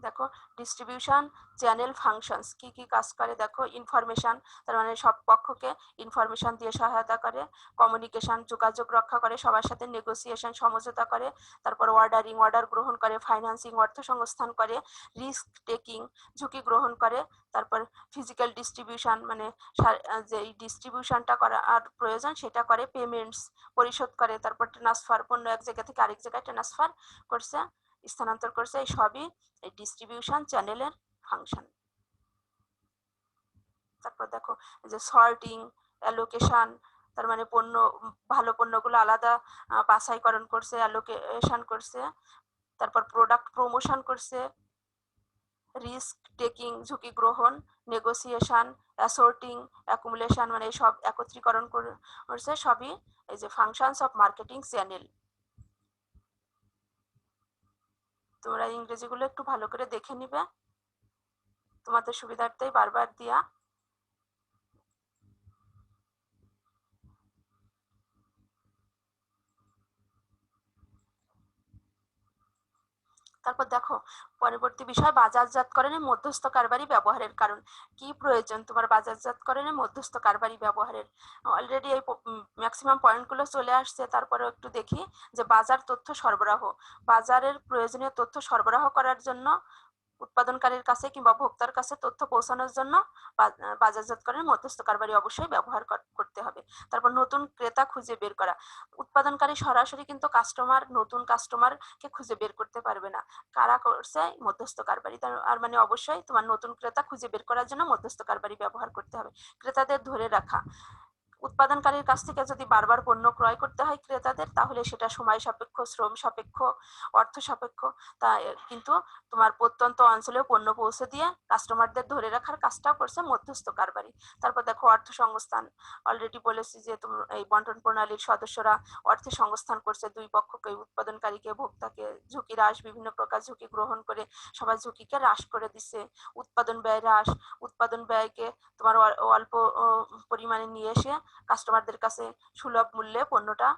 দেখো ডিস্ট্রিবিউশন চ্যানেল ফাংশনস কি কি কাজ করে দেখো। ইনফরমেশন, তার মানে সব পক্ষকে ইনফরমেশন দিয়ে সহায়তা করে। কমিউনিকেশন, যোগাযোগ রক্ষা করে, সবার সাথে নেগোসিয়েশন, সমঝোতা করে। তারপর অর্ডারিং, অর্ডার গ্রহণ করে। ফাইন্যান্সিং, অর্থ সংস্থান করে। রিস্ক টেকিং, ঝুঁকি গ্রহণ করে। তারপর ফিজিক্যাল ডিস্ট্রিবিউশন, মানে যে ডিস্ট্রিবিউশনটা করা আর প্রয়োজন সেটা করে। পেমেন্টস, পরিশোধ করে। তারপর ট্রান্সফার, পণ্য এক জায়গা থেকে আরেক জায়গায় ট্রান্সফার করছে, স্থানান্তর করছে। এই সবই এই ডিস্ট্রিবিউশন চ্যানেলের ফাংশন। তারপর দেখো যে সর্টিং, অ্যালোকেশন, তার মানে পণ্য, ভালো পণ্যগুলো আলাদা বাছাইকরণ করছে, অ্যালোকেশন করছে। তারপর প্রোডাক্ট প্রমোশন করছে। রিস্ক টেকিং, ঝুঁকি গ্রহণ। নেগোসিয়েশন, অ্যাসর্টিং, অ্যাকুমুলেশন, মানে সব একত্রীকরণ করছে। সবই এই যে ফাংশনস অফ মার্কেটিং চ্যানেল। তোমরা ইংরেজিগুলো একটু ভালো করে দেখে নিবে তোমাদের সুবিধার্থেই বারবার দিয়া। তারপর দেখো পরবর্তী বিষয় বাজারজাতকরণে মধ্যস্থ কারবারি ব্যবহারের কারণ। কি প্রয়োজন তোমার বাজারজাতকরণে মধ্যস্থ কারবারি ব্যবহারের? অলরেডি এই ম্যাক্সিমাম পয়েন্টগুলো চলে আসছে, তারপরেও একটু দেখি যে বাজার তথ্য সরবরাহ। বাজারের প্রয়োজনীয় তথ্য সরবরাহ করার জন্য উৎপাদনকারীর কাছে কিংবা ভোক্তার কাছে তথ্য পৌঁছানোর জন্য বাজারজাতকরণের মধ্যস্থ কারবারি অবশ্যই ব্যবহার করতে হবে। তারপর নতুন ক্রেতা খুঁজে বের করা। উৎপাদনকারী সরাসরি কিন্তু নতুন কাস্টমারকে খুঁজে বের করতে পারবে না। কারা করছে? মধ্যস্থ কারবারি। আর মানে অবশ্যই তোমার নতুন ক্রেতা খুঁজে বের করার জন্য মধ্যস্থ কারবারি ব্যবহার করতে হবে। ক্রেতাদের ধরে রাখা। উৎপাদনকারীর কাছ থেকে যদি বারবার পণ্য ক্রয় করতে হয় ক্রেতাদের, তাহলে সেটা সময় সাপেক্ষ, শ্রম সাপেক্ষ, অর্থ সাপেক্ষ। তা কিন্তু তোমার প্রত্যন্ত অঞ্চলেও পণ্য পৌঁছে দিয়ে কাস্টমারদের ধরে রাখার কাজটাও করছে মধ্যস্থ কারবারি। তারপর দেখো অর্থ সংস্থান। অলরেডি বলেছি যে এই বন্টন প্রণালীর সদস্যরা অর্থে সংস্থান করছে দুই পক্ষকে, উৎপাদনকারীকে, ভোক্তাকে। ঝুঁকি হ্রাস, বিভিন্ন প্রকার ঝুঁকি গ্রহণ করে সবাই ঝুঁকিকে হ্রাস করে দিচ্ছে। উৎপাদন ব্যয় হ্রাস, উৎপাদন ব্যয়কে তোমার অল্প পরিমাণে নিয়ে এসে কাস্টমারদের কাছে সুলভ মূল্যে পণ্যটা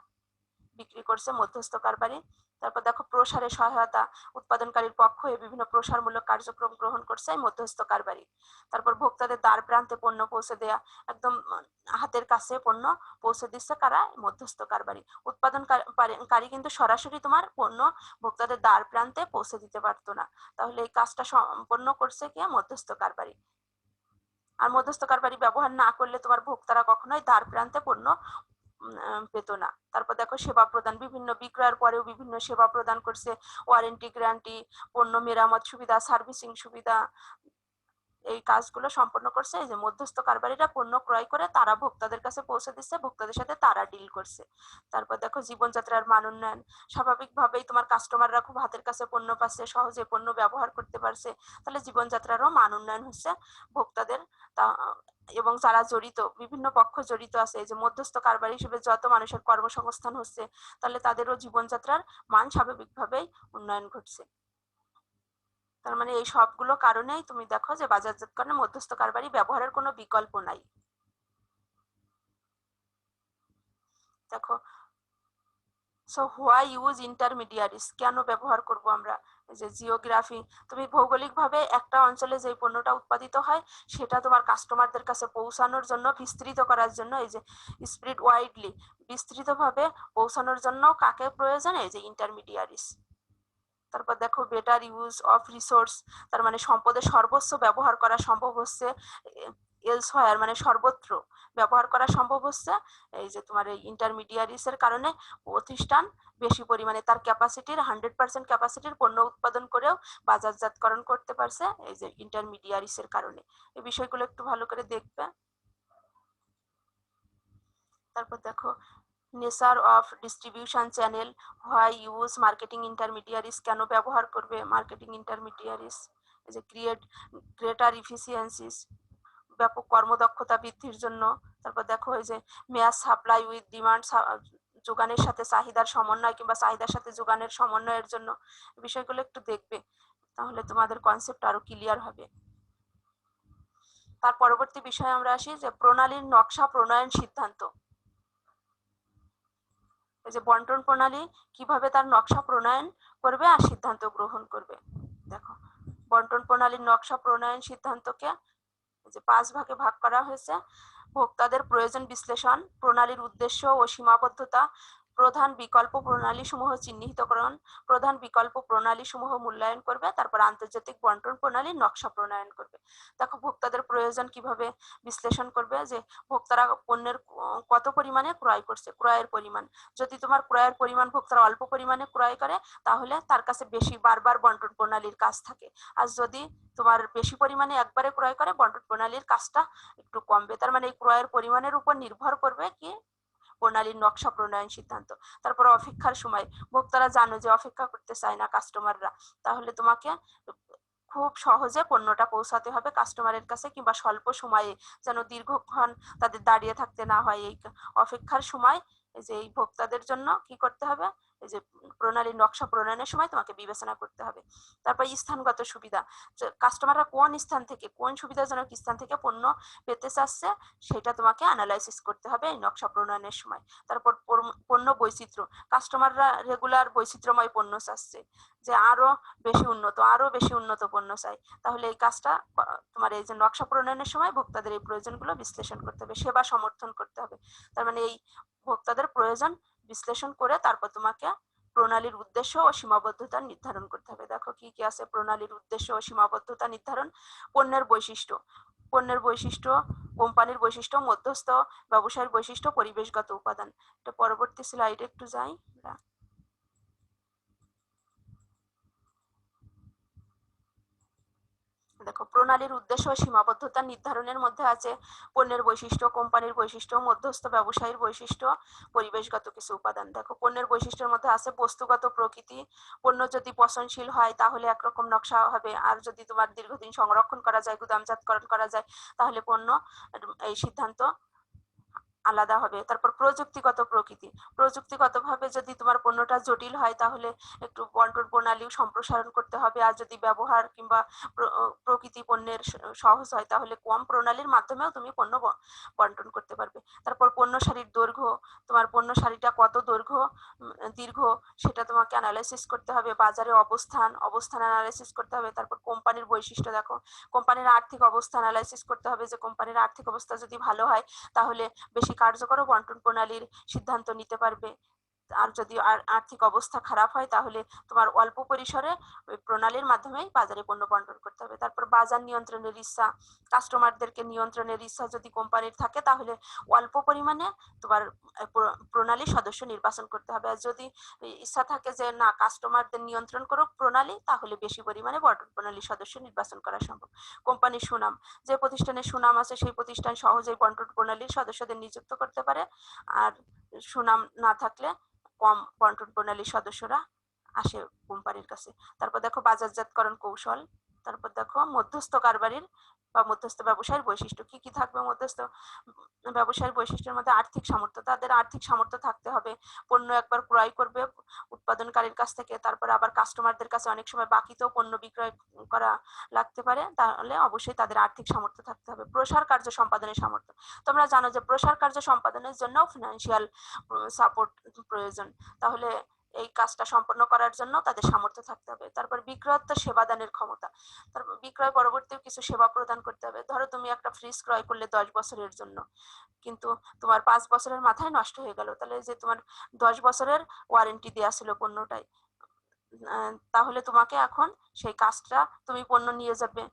বিক্রি করছে মধ্যস্থ কারবারি। তারপর দেখো প্রসারে সহায়তা। উৎপাদনকারীর পক্ষ হয়ে বিভিন্ন প্রসারমূলক কার্যক্রম গ্রহণ করছে মধ্যস্থ কারবারি। তারপর ভোক্তাদের দ্বার প্রান্তে পণ্য পৌঁছে দেয়া, একদম হাতের কাছে পণ্য পৌঁছে দিচ্ছে কারা? মধ্যস্থ কারবারি। উৎপাদনকারী কিন্তু সরাসরি তোমার পণ্য ভোক্তাদের দ্বার প্রান্তে পৌঁছে দিতে পারতো না, তাহলে এই কাজটা সম্পন্ন করছে কে? মধ্যস্থ কারবারি। আর মধ্যস্থ কারবারি ব্যবহার না করলে তোমার ভোক্তারা কখনোই দ্বার প্রান্তে পণ্য পেত না। তারপর দেখো সেবা প্রদান। বিভিন্ন বিক্রয়ের পরেও বিভিন্ন সেবা প্রদান করছে। ওয়ারেন্টি, গ্যারান্টি, পণ্য মেরামত সুবিধা, সার্ভিসিং সুবিধা, এই কাজগুলো সম্পন্ন করছে এই যে মধ্যস্থ কারবারিরা। পণ্য ক্রয় করে তারা ভোক্তাদের কাছে পৌঁছে দিচ্ছে, ভোক্তাদের সাথে তারা ডিল করছে। তারপর দেখো জীবনযাত্রার মান উন্নয়ন। স্বাভাবিকভাবেই তোমার কাস্টমাররা খুব হাতের কাছে পণ্য পাচ্ছে, সহজে পণ্য ব্যবহার করতে পারছে, তাহলে জীবনযাত্রারও মান উন্নয়ন হচ্ছে ভোক্তাদের। এবং যারা জড়িত, বিভিন্ন পক্ষ জড়িত আছে, এই যে মধ্যস্থ কারবারি হিসেবে যত মানুষের কর্মসংস্থান হচ্ছে, তাহলে তাদেরও জীবনযাত্রার মান স্বাভাবিকভাবেই উন্নয়ন ঘটছে। তার মানে এই সবগুলো কারণেই তুমি দেখো যে বাজারজাতকরণে মধ্যস্থ কারবারি ব্যবহারের কোনো বিকল্প নাই। দেখো সো হোয়াই ইউজ ইন্টারমিডিয়ারিজ, কেন ব্যবহার করব আমরা? এই যে জিওগ্রাফি, তুমি ভৌগোলিকভাবে একটা অঞ্চলে যে পণ্যটা উৎপাদিত হয় সেটা তোমার কাস্টমারদের কাছে পৌঁছানোর জন্য, বিস্তৃত করার জন্য, এই যে স্প্রেড ওয়াইডলি, বিস্তৃতভাবে পৌঁছানোর জন্য কাকে প্রয়োজন? এই যে ইন্টারমিডিয়ারিজ। তারপর দেখো বেটার ইউজ অফ রিসোর্স, তার মানে সম্পদের সর্বোচ্চ ব্যবহার করা সম্ভব হচ্ছে এলসওয়্যার, মানে সর্বত্র ব্যবহার করা সম্ভব হচ্ছে এই যে তোমার এই ইন্টারমিডিয়ারিজ এর কারণে। প্রতিষ্ঠান বেশি পরিমাণে তার ক্যাপাসিটির 100% ক্যাপাসিটির পণ্য উৎপাদন করেও বাজারজাতকরণ করতে পারছে এই যে ইন্টারমিডিয়ারিজ এর কারণে। এই বিষয়গুলো একটু ভালো করে দেখবে। তারপর দেখো nature of distribution channel, why use marketing intermediaries, কেন ব্যবহার করবে মার্কেটিং ইন্টারমিডিয়ারিজ? এই যে গ্রেটার ইফিসিয়েন্সিস, ব্যাপক কর্মদক্ষতা বৃদ্ধির জন্য। তারপর দেখো এই যে ম্যাচ সাপ্লাই উইথ ডিমান্ড, যোগানের সাথে চাহিদার সমন্বয় কিংবা চাহিদার সাথে যোগানের সমন্বয়ের জন্য বিষয়গুলো একটু দেখবে, তাহলে তোমাদের কনসেপ্ট আরো ক্লিয়ার হবে। তার পরবর্তী বিষয়ে আমরা আসি যে প্রণালীর নকশা প্রণয়ন সিদ্ধান্ত। এই যে বন্টন প্রণালী কিভাবে তার নকশা প্রণয়ন করবে আর সিদ্ধান্ত গ্রহণ করবে। দেখো বন্টন প্রণালীর নকশা প্রণয়ন সিদ্ধান্তকে যে 5 ভাগে ভাগ করা হয়েছে। ভোক্তাদের প্রয়োজন বিশ্লেষণ, প্রণালীর উদ্দেশ্য ও সীমাবদ্ধতা, প্রধান বিকল্প প্রণালী সমূহ চিহ্নিতকরণ, প্রধান বিকল্প প্রণালী সমূহ মূল্যায়ন করবে, তারপর আন্তর্জাতিক বন্টন প্রণালীর নকশা প্রণয়ন করবে। দেখো ভোক্তাদের প্রয়োজন কিভাবে বিশ্লেষণ করবে, যে ভোক্তারা পণ্যের কত পরিমাণে ক্রয় করছে, ক্রয়ের পরিমাণ। যদি তোমার ক্রয়ের পরিমাণ ভোক্তারা অল্প পরিমাণে ক্রয় করে তাহলে তার কাছে বেশি বারবার বন্টন প্রণালীর কাজ থাকে, আর যদি তোমার বেশি পরিমাণে একবারে ক্রয় করে বন্টন প্রণালীর কাজটা একটু কমবে। তার মানে এই ক্রয়ের পরিমাণের উপর নির্ভর করবে কি প্রণালীর নকশা প্রণয়ন সিদ্ধান্ত। তারপর অপেক্ষার সময়, ভোক্তারা জানো যে অপেক্ষা করতে চায় না কাস্টমাররা, তাহলে তোমাকে খুব সহজে পণ্যটা পৌঁছাতে হবে কাস্টমারের কাছে, কিংবা স্বল্প সময়ে যেন দীর্ঘক্ষণ তাদের দাঁড়িয়ে থাকতে না হয়। এই অপেক্ষার সময় যে এই ভোক্তাদের জন্য কি করতে হবে, এই যে প্রণালীর নকশা প্রণয়নের সময় তোমাকে বিবেচনা করতে হবে। তারপর স্থানগত সুবিধা, কাস্টমাররা কোন স্থান থেকে, কোন সুবিধাজনক স্থান থেকে পণ্য পেতে চাচ্ছে সেটা তোমাকে অ্যানালাইসিস করতে হবে এই নকশা প্রণয়নের সময়। তারপর পণ্য বৈচিত্র্য, কাস্টমাররা রেগুলার বৈচিত্র্যময় পণ্য চাচ্ছে, যে আরো বেশি উন্নত পণ্য চাই, তাহলে এই কাজটা তোমার এই যে নকশা প্রণয়নের সময় ভোক্তাদের এই প্রয়োজনগুলো বিশ্লেষণ করতে হবে, সেবা সমর্থন করতে হবে। তার মানে এই ভোক্তাদের প্রয়োজন বিশ্লেষণ করে তারপর তোমাকে প্রণালীর উদ্দেশ্য ও সীমাবদ্ধতা নির্ধারণ করতে হবে। দেখো কি কি আছে প্রণালীর উদ্দেশ্য ও সীমাবদ্ধতা নির্ধারণ। পণ্যের বৈশিষ্ট্য, পণ্যের বৈশিষ্ট্য, কোম্পানির বৈশিষ্ট্য, মধ্যস্থ ব্যবসায়ের বৈশিষ্ট্য, পরিবেশগত উপাদান। এটা পরবর্তী স্লাইডে একটু যাই। দেখো প্রণালীর উদ্দেশ্য ও সীমাবদ্ধতা নির্ধারণের মধ্যে আছে পণ্যের বৈশিষ্ট্য, কোম্পানির বৈশিষ্ট্য, মধ্যস্থ ব্যবসায়ীর বৈশিষ্ট্য, পরিবেশগত কিছু উপাদান। দেখো পণ্যের বৈশিষ্ট্যের মধ্যে আছে বস্তুগত প্রকৃতি, পণ্য যদি পচনশীল হয় তাহলে একরকম নকশা হবে, আর যদি তোমার দীর্ঘদিন সংরক্ষণ করা যায়, গুদামজাতকরণ করা যায়, তাহলে পণ্য এই সিদ্ধান্ত আলাদা হবে। তারপর প্রযুক্তিগত প্রকৃতি, প্রযুক্তিগতভাবে যদি তোমার পণ্যটা জটিল হয় তাহলে একটু বন্টন প্রণালী সম্প্রসারণ করতে হবে, আর যদি ব্যবহার কিংবা প্রকৃতি পণ্যের সহজ হয় তাহলে কম প্রণালীর মাধ্যমেও তুমি পণ্য বন্টন করতে পারবে। তারপর পণ্য সারির দৈর্ঘ্য, তোমার পণ্য সারিটা কত দৈর্ঘ্য দীর্ঘ সেটা তোমাকে অ্যানালাইসিস করতে হবে। বাজারে অবস্থান অ্যানালাইসিস করতে হবে। তারপর কোম্পানির বৈশিষ্ট্য, দেখো কোম্পানির আর্থিক অবস্থা অ্যানালাইসিস করতে হবে, যে কোম্পানির আর্থিক অবস্থা যদি ভালো হয় তাহলে বেশি কার্যকর বন্টন প্রণালীর সিদ্ধান্ত নিতে পারবে, আর যদি আর্থিক অবস্থা খারাপ হয় তাহলে তোমার অল্প পরিসরে ওই প্রণালীর মাধ্যমেই বাজারে পণ্য বন্টন করতে হবে। তারপর বাজার নিয়ন্ত্রণের ইচ্ছা, কাস্টমারদেরকে নিয়ন্ত্রণের ইচ্ছা যদি কোম্পানির থাকে তাহলে অল্প পরিমাণে তোমার প্রণালী সদস্য নির্বাচন করতে হবে, আর যদি ইচ্ছা থাকে যে না কাস্টমারদের নিয়ন্ত্রণ করুক প্রণালী, তাহলে বেশি পরিমাণে বন্টন প্রণালী সদস্য নির্বাচন করা সম্ভব। কোম্পানির সুনাম, যে প্রতিষ্ঠানের সুনাম আছে সেই প্রতিষ্ঠান সহজেই বন্টন প্রণালীর সদস্যদের নিযুক্ত করতে পারে, আর সুনাম না থাকলে কম বন্টন প্রণালীর সদস্যরা আসে কোম্পানির কাছে। তারপর দেখো বাজারজাতকরণ কৌশল, তারপর দেখো মধ্যস্থ কারবারির বা মধ্যস্থ ব্যবসায়ের বৈশিষ্ট্য। কি কি থাকবে মধ্যস্থ ব্যবসায়ের বৈশিষ্ট্যের মধ্যে? আর্থিক সামর্থ্য, তাদের আর্থিক সামর্থ্য থাকতে হবে, পণ্য একবার ক্রয় করবে উৎপাদনকারীর কাছ থেকে, তারপরে আবার কাস্টমারদের কাছে অনেক সময় বাকিতেও পণ্য বিক্রয় করা লাগতে পারে, তাহলে অবশ্যই তাদের আর্থিক সামর্থ্য থাকতে হবে। প্রসার কার্য সম্পাদনের সামর্থ্য, তোমরা জানো যে প্রসার কার্য সম্পাদনের জন্য ফিনান্সিয়াল সাপোর্ট প্রয়োজন, তাহলে এই কাজটা সম্পন্ন করার জন্য তাদের সামর্থ্য থাকতে হবে। তারপর বিক্রয়োত্ত সেবা দানের ক্ষমতা, তারপর বিক্রয় পরবর্তীও কিছু সেবা প্রদান করতে হবে। ধরো তুমি একটা ফ্রিজ ক্রয় করলে 10 বছরের জন্য, কিন্তু তোমার 5 বছরের মাথায় নষ্ট হয়ে গেল, তাহলে যে তোমার 10 বছরের ওয়ারেন্টি দেওয়া ছিল পণ্যটাই, তাহলে তোমাকে এখন সেই কাজটা, তুমি পণ্য নিয়ে যাবে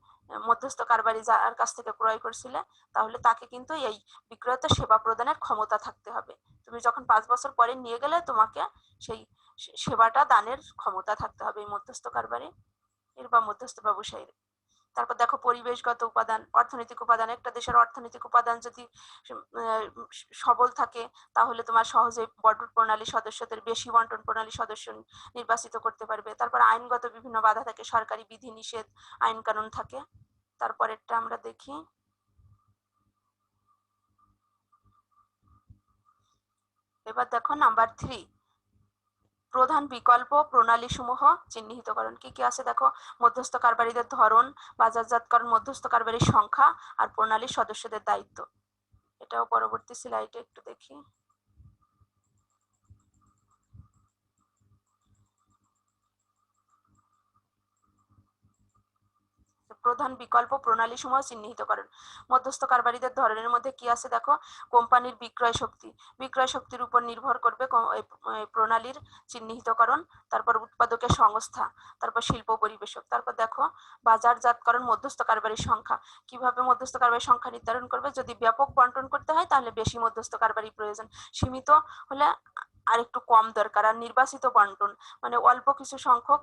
মধ্যস্থ কারবারি যার কাছ থেকে ক্রয় করছিলে, তাহলে তাকে কিন্তু এই বিক্রয়োত্ত সেবা প্রদানের ক্ষমতা থাকতে হবে। তুমি যখন 5 বছর পরে নিয়ে গেলে তোমাকে সেই সেবাটা দানের ক্ষমতা থাকতে হবে এই মধ্যস্থ কারবারি এর বা মধ্যস্থ ব্যবসায়ীর। তারপর দেখো পরিবেশগত উপাদান, অর্থনৈতিক উপাদান, একটা দেশের অর্থনৈতিক উপাদান যদি সবল থাকে তাহলে তোমার সহজে বন্টন প্রণালী সদস্যদের বেশি বন্টন প্রণালী সদস্য নির্বাচিত করতে পারবে। তারপর আইনগত বিভিন্ন বাধা থাকে, সরকারি বিধি নিষেধ, আইন কানুন থাকে। তারপরেরটা আমরা দেখি, এবার দেখো নাম্বার 3, প্রধান বিকল্প প্রণালীসমূহ চিহ্নিতকরণ। কি কি আছে দেখো, মধ্যস্থ কারবারিদের ধরন, বাজারজাতকরণ মধ্যস্থ কারবারির সংখ্যা আর প্রণালীর সদস্যদের দায়িত্ব। এটাও পরবর্তী স্লাইডে একটু দেখি। প্রধান বিকল্প প্রণালীসমূহ চিহ্নিতকরণ। মধ্যস্থ কারবারিদের ধরনের মধ্যে কি আছে দেখো, কোম্পানির বিক্রয় শক্তি, বিক্রয় শক্তির উপর নির্ভর করবে এই প্রণালীর চিহ্নিতকরণ। তারপর উৎপাদকের সংস্থা, তারপর শিল্প পরিবেশক। তারপর দেখো বাজারজাতকরণ মধ্যস্থ কারবারির সংখ্যা, কিভাবে মধ্যস্থ কারবারির সংখ্যা নির্ধারণ করবে। যদি ব্যাপক বন্টন করতে হয় তাহলে বেশি মধ্যস্থ কারবারি প্রয়োজন, সীমিত হলে আর একটু কম দরকার। আর নির্বাচিত বন্টন মানে অল্প কিছু সংখ্যক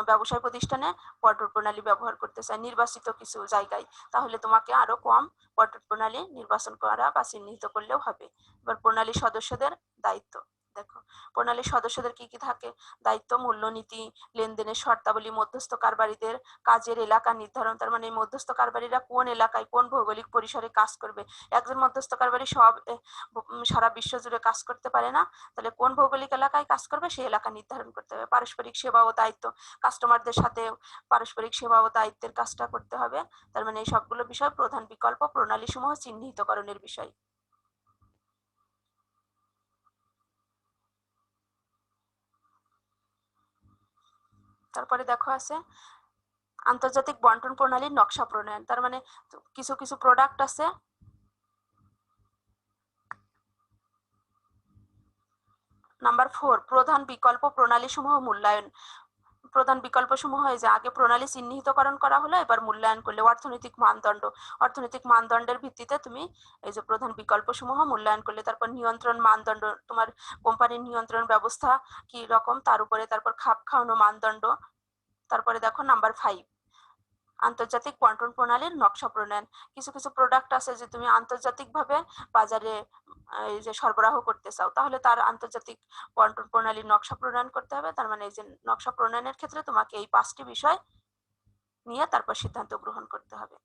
ব্যবসায় প্রতিষ্ঠানে বন্টন প্রণালী ব্যবহার করতে চায় নির্বাচিত কিছু জায়গায়, তাহলে তোমাকে আরো কম বন্টন প্রণালী নির্বাচন করা বা চিহ্নিত করলেও হবে। এবার প্রণালীর সদস্যদের দায়িত্ব দেখো, প্রণালীর সদস্যদের কি কি থাকে দায়িত্ব, মূল্যনীতি, লেনদেনের শর্তাবলী, মধ্যস্থ কারবারিদের কাজের এলাকা নির্ধারণ। তার মানে মধ্যস্থ কারবারিরা কোন এলাকায় কোন ভৌগোলিক পরিসরে কাজ করবে। একজন মধ্যস্থ কারবারি সব সারা বিশ্ব জুড়ে কাজ করতে পারে না, তাহলে কোন ভৌগোলিক এলাকায় কাজ করবে সেই এলাকা নির্ধারণ করতে হবে। পারস্পরিক সেবা ও দায়িত্ব, কাস্টমারদের সাথে পারস্পরিক সেবা ও দায়িত্বের কাজটা করতে হবে। তার মানে এই সবগুলো বিষয় প্রধান বিকল্প প্রণালীসমূহ চিহ্নিতকরণের বিষয়। তারপরে দেখো আছে আন্তর্জাতিক বন্টন প্রণালীর নকশা প্রণয়ন। তার মানে কিছু কিছু প্রোডাক্ট আছে, নাম্বার 4, প্রধান বিকল্প প্রণালীসমূহ মূল্যায়ন। প্রধান বিকল্পসমূহ হয় যে আগে প্রণালী চিহ্নিতকরণ করা হলো, এবার মূল্যায়ন করলে অর্থনৈতিক মানদণ্ড, অর্থনৈতিক মানদণ্ডের ভিত্তিতে তুমি এই যে প্রধান বিকল্পসমূহ মূল্যায়ন করলে। তারপর নিয়ন্ত্রণ মানদণ্ড, তোমার কোম্পানির নিয়ন্ত্রণ ব্যবস্থা কি রকম তার উপরে। তারপর খাপ খাওয়ানো মানদণ্ড। তারপরে দেখো নাম্বার 5, আন্তর্জাতিক বন্টন প্রণালীর নকশা প্রণয়ন। কিছু কিছু প্রোডাক্ট আছে যে তুমি আন্তর্জাতিকভাবে বাজারে এই যে সরবরাহ করতে চাও, তাহলে তার আন্তর্জাতিক বন্টন প্রণালীর নকশা প্রণয়ন করতে হবে। তার মানে এই যে নকশা প্রণয়নের ক্ষেত্রে তোমাকে এই 5টি বিষয় নিয়ে তারপর সিদ্ধান্ত গ্রহণ করতে হবে।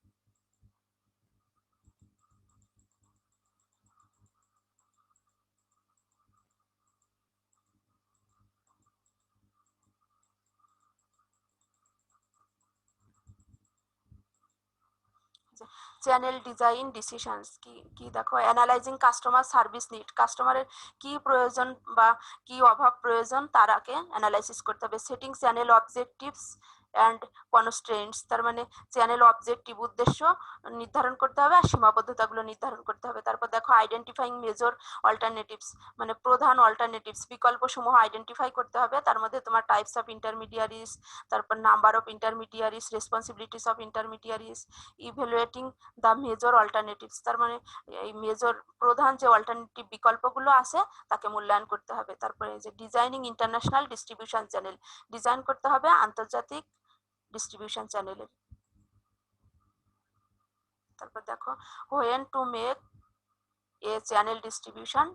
চ্যানেল ডিজাইন ডিসিশনস কি কি দেখো, অ্যানালাইজিং কাস্টমার সার্ভিস নিড, কাস্টমারের কি প্রয়োজন বা কি অভাব প্রয়োজন তার আগে অ্যানালাইসিস করতে হবে। Setting channel objectives and constraints, তার মানে চ্যানেল অবজেক্টিভ উদ্দেশ্য নির্ধারণ করতে হবে আর সীমাবদ্ধতাগুলো নির্ধারণ করতে হবে। তারপর দেখো আইডেন্টিফাইং মেজর অল্টারনেটিভস, মানে প্রধান অল্টারনেটিভস বিকল্প সমূহ আইডেন্টিফাই করতে হবে। তার মধ্যে তোমার টাইপস অফ ইন্টারমিডিয়ারিজ, তারপর number of intermediaries, responsibilities of intermediaries, evaluating the major alternatives, তার মানে এই মেজর প্রধান যে অল্টারনেটিভ বিকল্পগুলো আছে তাকে মূল্যায়ন করতে হবে। তারপরে যে designing international distribution channel, design করতে হবে আন্তর্জাতিক ডিস্ট্রিবিউশন চ্যানেলের। তারপর দেখো when to make a channel distribution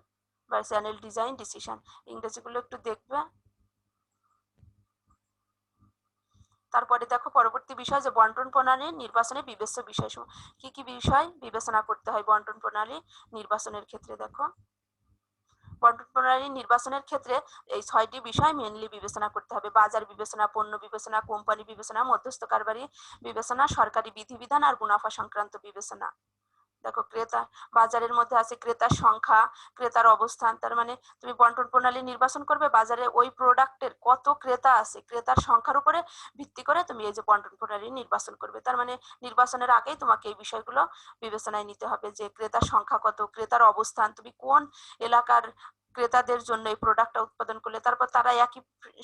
বা চ্যানেল ডিজাইন ডিসিশন, ইংরেজিগুলো একটু দেখবে। তারপরে দেখো পরবর্তী বিষয় যে বন্টন প্রণালী নির্বাচনে বিবেচ্য বিষয়সমূহ, কি কি বিষয় বিবেচনা করতে হয় বন্টন প্রণালী নির্বাচনের ক্ষেত্রে। দেখো বন্টন প্রণালী নির্বাচনের ক্ষেত্রে এই 6টি বিষয় মেনলি বিবেচনা করতে হবে। বাজার বিবেচনা, পণ্য বিবেচনা, কোম্পানি বিবেচনা, মধ্যস্থ কারবারি বিবেচনা, সরকারি বিধিবিধান আর মুনাফা সংক্রান্ত বিবেচনা। দেখো ক্রেতা, বাজারের মধ্যে আছে ক্রেতার সংখ্যা, ক্রেতার অবস্থান। তার মানে তুমি বন্টন প্রণালী নির্বাচন করবে, বাজারে ওই প্রোডাক্টের কত ক্রেতা আছে, ক্রেতার সংখ্যার উপরে ভিত্তি করে তুমি এই যে বন্টন প্রণালী নির্বাচন করবে। তার মানে নির্বাচনের আগেই তোমাকে এই বিষয়গুলো বিবেচনায় নিতে হবে যে ক্রেতার সংখ্যা কত, ক্রেতার অবস্থান, তুমি কোন এলাকার ক্রেতাদের জন্য এই প্রোডাক্টটা উৎপাদন করলে, তারপর তারা একই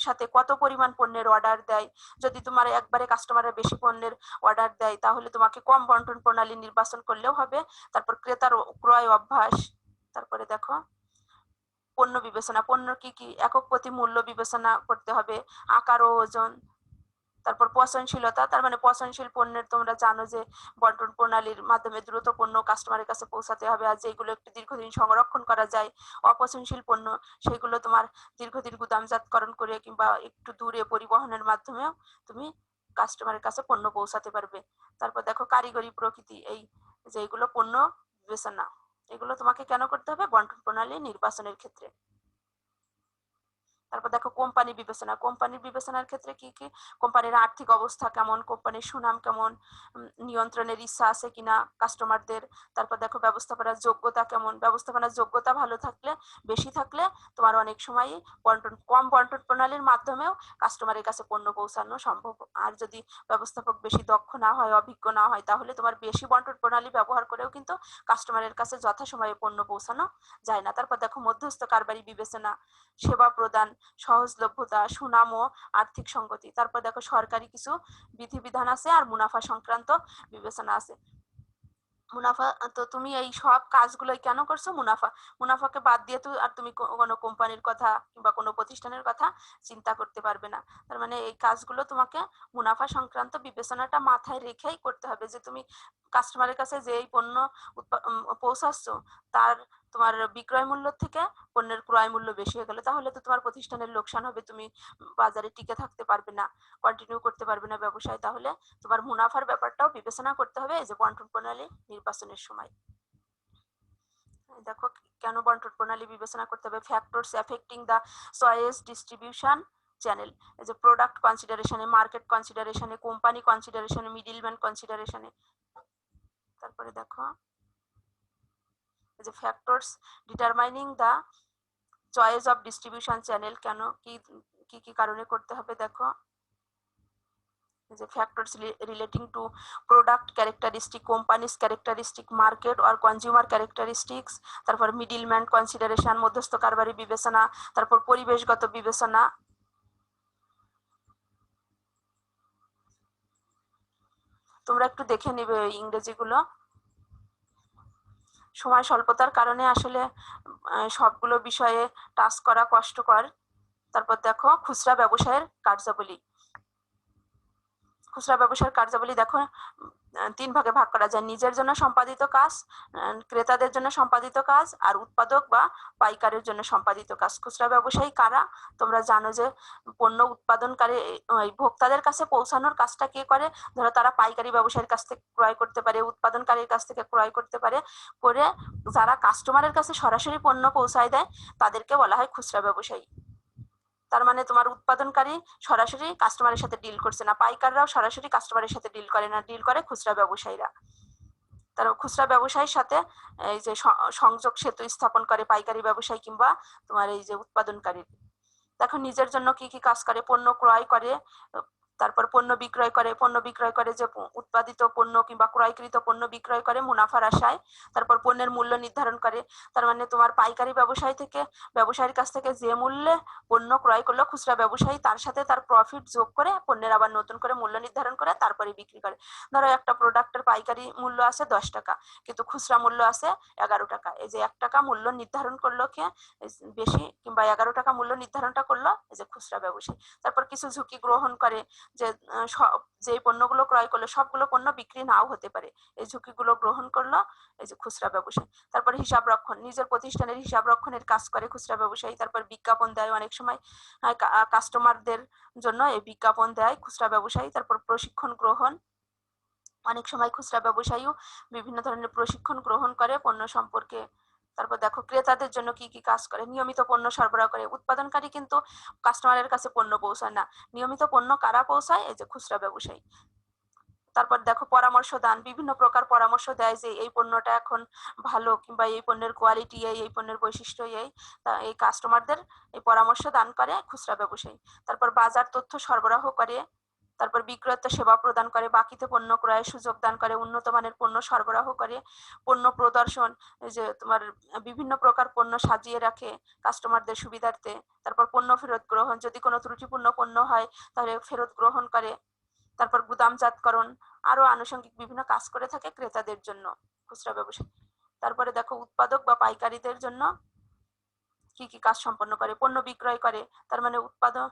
সাথে কত পরিমাণ পণ্যের অর্ডার দেয়। যদি তোমার একবারে কাস্টমাররা বেশি পণ্যের অর্ডার দেয় তাহলে তোমাকে কম বন্টন প্রণালী নির্বাচন করলেও হবে। তারপর ক্রেতার ক্রয় অভ্যাস। তারপরে দেখো পণ্য বিবেচনা, পণ্য কি কি একক প্রতি মূল্য বিবেচনা করতে হবে, আকার ও ওজন। তারপর পচনশীলতা, তার মানে পচনশীল পণ্যের তোমরা জানো যে বন্টন প্রণালীর মাধ্যমে দ্রুত পণ্য কাস্টমারের কাছে পৌঁছাতে হবে, আর যেগুলো একটু দীর্ঘদিন সংরক্ষণ করা যায় অপচনশীল পণ্য সেগুলো তোমার দীর্ঘদিন গুদামজাতকরণ করে কিংবা একটু দূরে পরিবহনের মাধ্যমেও তুমি কাস্টমারের কাছে পণ্য পৌঁছাতে পারবে। তারপর দেখো কারিগরি প্রকৃতি, এই যে এগুলো পণ্য বিবেচনা। এগুলো তোমাকে কেন করতে হবে? বন্টন প্রণালী নির্বাচনের ক্ষেত্রে। তারপর দেখো কোম্পানি বিবেচনা। কোম্পানির বিবেচনার ক্ষেত্রে কি কি? কোম্পানির আর্থিক অবস্থা কেমন, কোম্পানির সুনাম কেমন, নিয়ন্ত্রণের ইচ্ছা আছে কিনা কাস্টমারদের। তারপর দেখো ব্যবস্থাপনার যোগ্যতা কেমন। ব্যবস্থাপনার যোগ্যতা ভালো থাকলে, বেশি থাকলে তোমার অনেক সময়ই কম বন্টন প্রণালীর মাধ্যমেও কাস্টমারের কাছে পণ্য পৌঁছানো সম্ভব। আর যদি ব্যবস্থাপক বেশি দক্ষ না হয়, অভিজ্ঞ না হয়, তাহলে তোমার বেশি বন্টন প্রণালী ব্যবহার করেও কিন্তু কাস্টমারের কাছে যথাসময়ে পণ্য পৌঁছানো যায় না। তারপর দেখো মধ্যস্থ কারবারি বিবেচনা, সেবা প্রদান, সহজলভ্যতা, সুনাম ও আর্থিক সঙ্গতি। তারপর দেখো সরকারি কিছু বিধিবিধান আছে আর মুনাফা সংক্রান্ত বিবেচনা আছে। মুনাফা, তো তুমি এই সব কাজগুলোই কেন করছো? মুনাফাকে বাদ দিয়ে তো আর তুমি কোনো কোম্পানির কথা কিংবা কোনো প্রতিষ্ঠানের কথা চিন্তা করতে পারবে না। তার মানে এই কাজগুলো তোমাকে মুনাফা সংক্রান্ত বিবেচনাটা মাথায় রেখেই করতে হবে, যে তুমি কাস্টমারের কাছে যে এই পণ্য পৌঁছাচ্ছ তার তোমার বিক্রয় মূল্য থেকে পণ্যের ক্রয় মূল্য বেশি হয়ে গেল, তাহলে তো তোমার প্রতিষ্ঠানের লোকসান হবে, তুমি বাজারে টিকে থাকতে পারবে না, কন্টিনিউ করতে পারবে না ব্যবসায়। তাহলে তোমার মুনাফার ব্যাপারটাও বিবেচনা করতে হবে এই যে বন্টন প্রণালী নির্বাচনের সময়। দেখো কেন বন্টন প্রণালী বিবেচনা করতে হবে? Factors affecting the choice distribution channel, এই যে প্রোডাক্ট কনসিডারেশনে, মার্কেট কনসিডারেশনে, কোম্পানি কনসিডারেশনে, মিডলম্যান কনসিডারেশনে। তারপরে দেখো এই যে factors determining the choice of distribution channel, কেন কি কি কারণে করতে হবে? দেখো the factors relating to product characteristic, companies characteristic, market or consumer characteristics, তারপর মিডলম্যান কনসিডারেশন, মধ্যস্থ কারবারি বিবেচনা, তারপর পরিবেশগত বিবেচনা। তোমরা একটু দেখে নিবে ইংরেজিগুলো, সময় স্বল্পতার কারণে আসলে সবগুলো বিষয়ে টাচ করা কষ্টকর। তারপর দেখো খুচরা ব্যবসায়ের কার্যাবলী। খুচরা ব্যবসার কার্যাবলী দেখো 3 ভাগে ভাগ করা যায়: নিজের জন্য সম্পাদিত কাজ, ক্রেতাদের জন্য সম্পাদিত কাজ, আর উৎপাদক বা পাইকারের জন্য সম্পাদিত কাজ। খুচরা ব্যবসায়ী কারা? তোমরা জানো যে পণ্য উৎপাদনকারী ভোক্তাদের কাছে পৌঁছানোর কাজটা কে করে? ধরো তারা পাইকারি ব্যবসায়ীর কাছ থেকে ক্রয় করতে পারে, উৎপাদনকারীর কাছ থেকে ক্রয় করতে পারে, করে যারা কাস্টমারের কাছে সরাসরি পণ্য পৌঁছায় দেয় তাদেরকে বলা হয় খুচরা ব্যবসায়ী। তার মানে তোমার উৎপাদনকারী সরাসরি কাস্টমারের সাথে ডিল করছে না, পাইকাররাও সরাসরি কাস্টমারের সাথে ডিল করে না, ডিল করে খুচরা ব্যবসায়ীরা। তারা খুচরা ব্যবসায়ীর সাথে এই যে সংযোগ সেতু স্থাপন করে পাইকারি ব্যবসায়ী কিংবা তোমার এই যে উৎপাদনকারী। দেখো নিজের জন্য কি কি কাজ করে: পণ্য ক্রয় করে, তারপর পণ্য বিক্রয় করে, পণ্য বিক্রয় করে যে উৎপাদিত পণ্য কিংবা ক্রয়কৃত পণ্য বিক্রয় করে মুনাফার আশায়, তারপর পণ্যের মূল্য নির্ধারণ করে। তার মানে তোমার পাইকারি ব্যবসায়ী থেকে, ব্যবসায়ীর কাছ থেকে যে মূল্যে পণ্য ক্রয় করলো খুচরা ব্যবসায়ী, তার সাথে তার প্রফিট যোগ করে পণ্যের আবার নতুন করে মূল্য নির্ধারণ করে তারপরে বিক্রি করে। ধরো একটা প্রোডাক্টের পাইকারি মূল্য আছে 10 টাকা, কিন্তু খুচরা মূল্য আছে 11 টাকা। এই যে 1 টাকা মূল্য নির্ধারণ করলো কে বেশি, কিংবা 11 টাকা মূল্য নির্ধারণটা করলো এই যে খুচরা ব্যবসায়ী। তারপর কিছু ঝুঁকি গ্রহণ করে, যে যে পণ্যগুলো ক্রয় করলো সবগুলো পণ্য বিক্রি নাও হতে পারে, এই ঝুঁকিগুলো গ্রহণ করলো এই যে খুচরা ব্যবসায়ী। তারপর হিসাব রক্ষণ, নিজের প্রতিষ্ঠানের হিসাব রক্ষণের কাজ করে খুচরা ব্যবসায়ী। তারপর বিজ্ঞাপন দেয়, অনেক সময় কাস্টমারদের জন্য এই বিজ্ঞাপন দেয় খুচরা ব্যবসায়ী। তারপর প্রশিক্ষণ গ্রহণ, অনেক সময় খুচরা ব্যবসায়ীও বিভিন্ন ধরনের প্রশিক্ষণ গ্রহণ করে পণ্য সম্পর্কে। তারপর দেখো ক্রেতাদের জন্য কি কি কাজ করে: নিয়মিত পণ্য সরবরাহ করে। উৎপাদনকারী কিন্তু কাস্টমারের কাছে পণ্য পৌঁছায় না, নিয়মিত পণ্য কারা পৌঁছায়? এই যে খুচরা ব্যবসায়ী। তারপর দেখো পরামর্শ দান, বিভিন্ন প্রকার পরামর্শ দেয় যে এই পণ্যটা এখন ভালো, কিংবা এই পণ্যের কোয়ালিটি এই পণ্যের বৈশিষ্ট্য এই কাস্টমারদের এই পরামর্শ দান করে খুচরা ব্যবসায়ী। তারপর বাজার তথ্য সরবরাহ করে, তারপর বিক্রেতা সেবা প্রদান করে, বাকিতে পণ্য ক্রয়ের সুযোগ দান করে, উন্নত মানের পণ্য সরবরাহ করে, পণ্য প্রদর্শন, এই যে তোমার বিভিন্ন প্রকার পণ্য সাজিয়ে রাখে কাস্টমারদের সুবিধার্থে। তারপর পণ্য ফেরত গ্রহণ, যদি কোনো ত্রুটিপূর্ণ পণ্য হয় তাহলে ফেরত গ্রহণ করে। তারপর গুদামজাতকরণ, আরো আনুষঙ্গিক বিভিন্ন কাজ করে থাকে ক্রেতাদের জন্য খুচরা ব্যবসায়ী। তারপরে দেখো উৎপাদক বা পাইকারীদের জন্য কি কি কাজ সম্পন্ন করে: পণ্য বিক্রয় করে, তার মানে উৎপাদক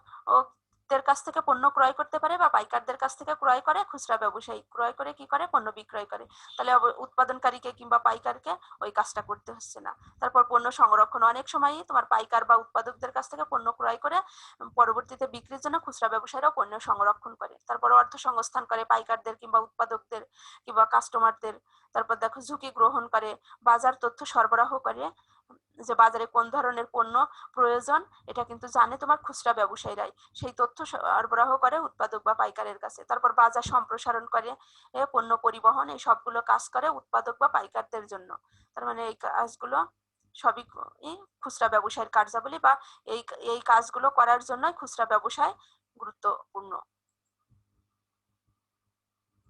পাইকারদের কাছ থেকে পণ্য ক্রয় করতে পারে বা পাইকারদের কাছ থেকে ক্রয় করে, খুচরা ব্যবসায়ী ক্রয় করে কি করে পণ্য বিক্রয় করে। তাহলে উৎপাদনকারীকে কিংবা পাইকারকে ওই কাজটা করতে হচ্ছে না। তারপর পণ্য সংরক্ষণ, অনেক সময়ই তোমার পাইকার বা উৎপাদকদের কাছ থেকে পণ্য ক্রয় করে পরবর্তীতে বিক্রির জন্য খুচরা ব্যবসায়ীরা পণ্য সংরক্ষণ করে। তারপর অর্থ সংস্থান করে পাইকারদের কিংবা উৎপাদকদের কিংবা কাস্টমারদের। তারপর দেখো ঝুঁকি গ্রহণ করে, বাজার তথ্য সরবরাহ করে, যে বাজারে কোন ধরনের পণ্য প্রয়োজন এটা কিন্তু জানে তোমার খুচরা ব্যবসায়ীরাই, সেই তথ্য সরবরাহ করে উৎপাদক বা পাইকারের কাছে। তারপর বাজার সম্প্রসারণ করে, পণ্য পরিবহন, এই সবগুলো কাজ করে উৎপাদক বা পাইকারদের জন্য। তার মানে এই কাজগুলো সবই খুচরা ব্যবসায়ের কার্যাবলী বা এই কাজগুলো করার জন্য খুচরা ব্যবসায় গুরুত্বপূর্ণ।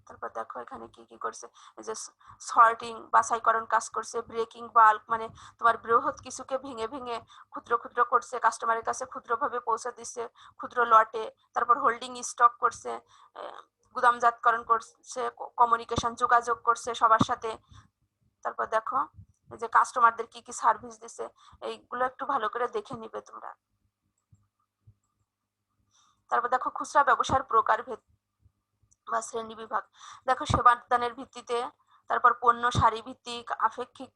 তারপর দেখো এখানে কি কি করছে, এই যে সর্টিং বাছাইকরণ কাজ করছে, ব্রেকিং বাল্ক মানে তোমার বৃহৎ কিছুকে ভেঙে ভেঙে ক্ষুদ্র ক্ষুদ্র করছে, কাস্টমারের কাছে ক্ষুদ্রভাবে পৌঁছে দিচ্ছে ক্ষুদ্র লটে। তারপর হোল্ডিং স্টক করছে, গুদামজাতকরণ করছে, কমিউনিকেশন যোগাযোগ করছে সবার সাথে। তারপর দেখো এই যে কাস্টমারদের কি কি সার্ভিস দিছে, এইগুলো একটু ভালো করে দেখে নিবে তোমরা। তারপর দেখো খুচরা ব্যবসার প্রকারভেদ বা শ্রেণী বিভাগ। দেখো সেবাদানের ভিত্তিতে, তারপর পণ্য সারি ভিত্তিক, আপেক্ষিক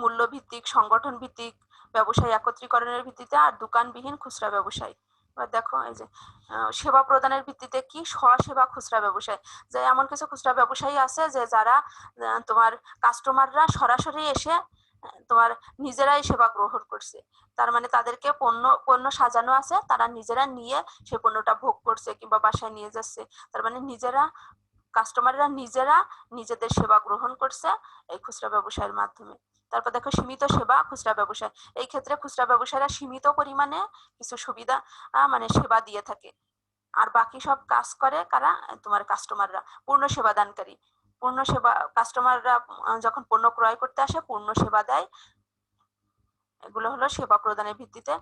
মূল্য ভিত্তিক, সংগঠন ভিত্তিক, ব্যবসায় একত্রীকরণের ভিত্তিতে, আর দোকানবিহীন খুচরা ব্যবসায়। এবার দেখো এই যে সেবা প্রদানের ভিত্তিতে কি, স্বসেবা খুচরা ব্যবসায়, যে এমন কিছু খুচরা ব্যবসায়ী আছে যে যারা তোমার কাস্টমাররা সরাসরি এসে তোমার নিজেরাই সেবা গ্রহণ করছে। তার মানে তাদেরকে পণ্য সাজানো আছে, তারা নিজেরা নিয়ে সে পণ্যটা ভোগ করছে কিংবা বাসায় নিয়ে যাচ্ছে। তার মানে নিজেরা কাস্টমাররা নিজেরা নিজেদের সেবা গ্রহণ করছে এই খুচরা ব্যবসায়ের মাধ্যমে। তারপর দেখো সীমিত সেবা খুচরা ব্যবসায়, এই ক্ষেত্রে খুচরা ব্যবসায়ীরা সীমিত পরিমাণে কিছু সুবিধা মানে সেবা দিয়ে থাকে, আর বাকি সব কাজ করে কারা, তোমার কাস্টমাররা, পূর্ণ সেবা দানকারী। পূর্ণ সেবা কাস্টমাররা যখন পণ্য ক্রয় করতে আসে পূর্ণ সেবা দেয়। এগুলো হলো সেবা প্রদানের ভিত্তিতে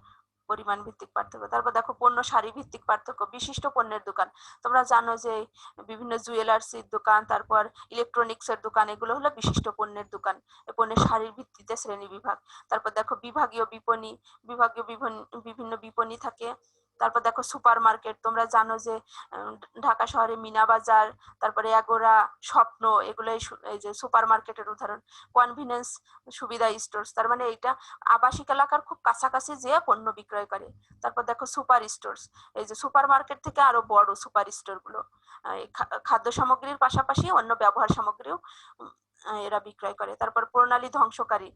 পরিমাণ ভিত্তিক পার্থক্য। তারপর দেখো পণ্য সারি ভিত্তিক পার্থক্য, বিশিষ্ট পণ্যের দোকান। তোমরা জানো যে বিভিন্ন জুয়েলার্সির দোকান, তারপর ইলেকট্রনিক্স এর দোকান, এগুলো হলো বিশিষ্ট পণ্যের দোকান, পণ্যের সারির ভিত্তিতে শ্রেণী বিভাগ। তারপর দেখো বিভাগীয় বিপণী, বিভিন্ন বিপণী থাকে। তারপর দেখো সুপার মার্কেট, তোমরা জানো যে ঢাকা শহরে মিনা বাজার, তারপরে এগোরা, স্বপ্ন, এগুলোই এই যে সুপার মার্কেটের উদাহরণ। কনভিনিয়েন্স সুবিধা স্টোর্স, তার মানে এটা আবাসিক এলাকার খুব কাছাকাছি যে পণ্য বিক্রয় করে। তারপর দেখো সুপার স্টোর্স, এই যে সুপার মার্কেট থেকে আরো বড় সুপার স্টোর গুলো, খাদ্য সামগ্রীর পাশাপাশি অন্য ব্যবহার সামগ্রীও এরা বিক্রয় করে। তারপর প্রণালী ধ্বংসকারী।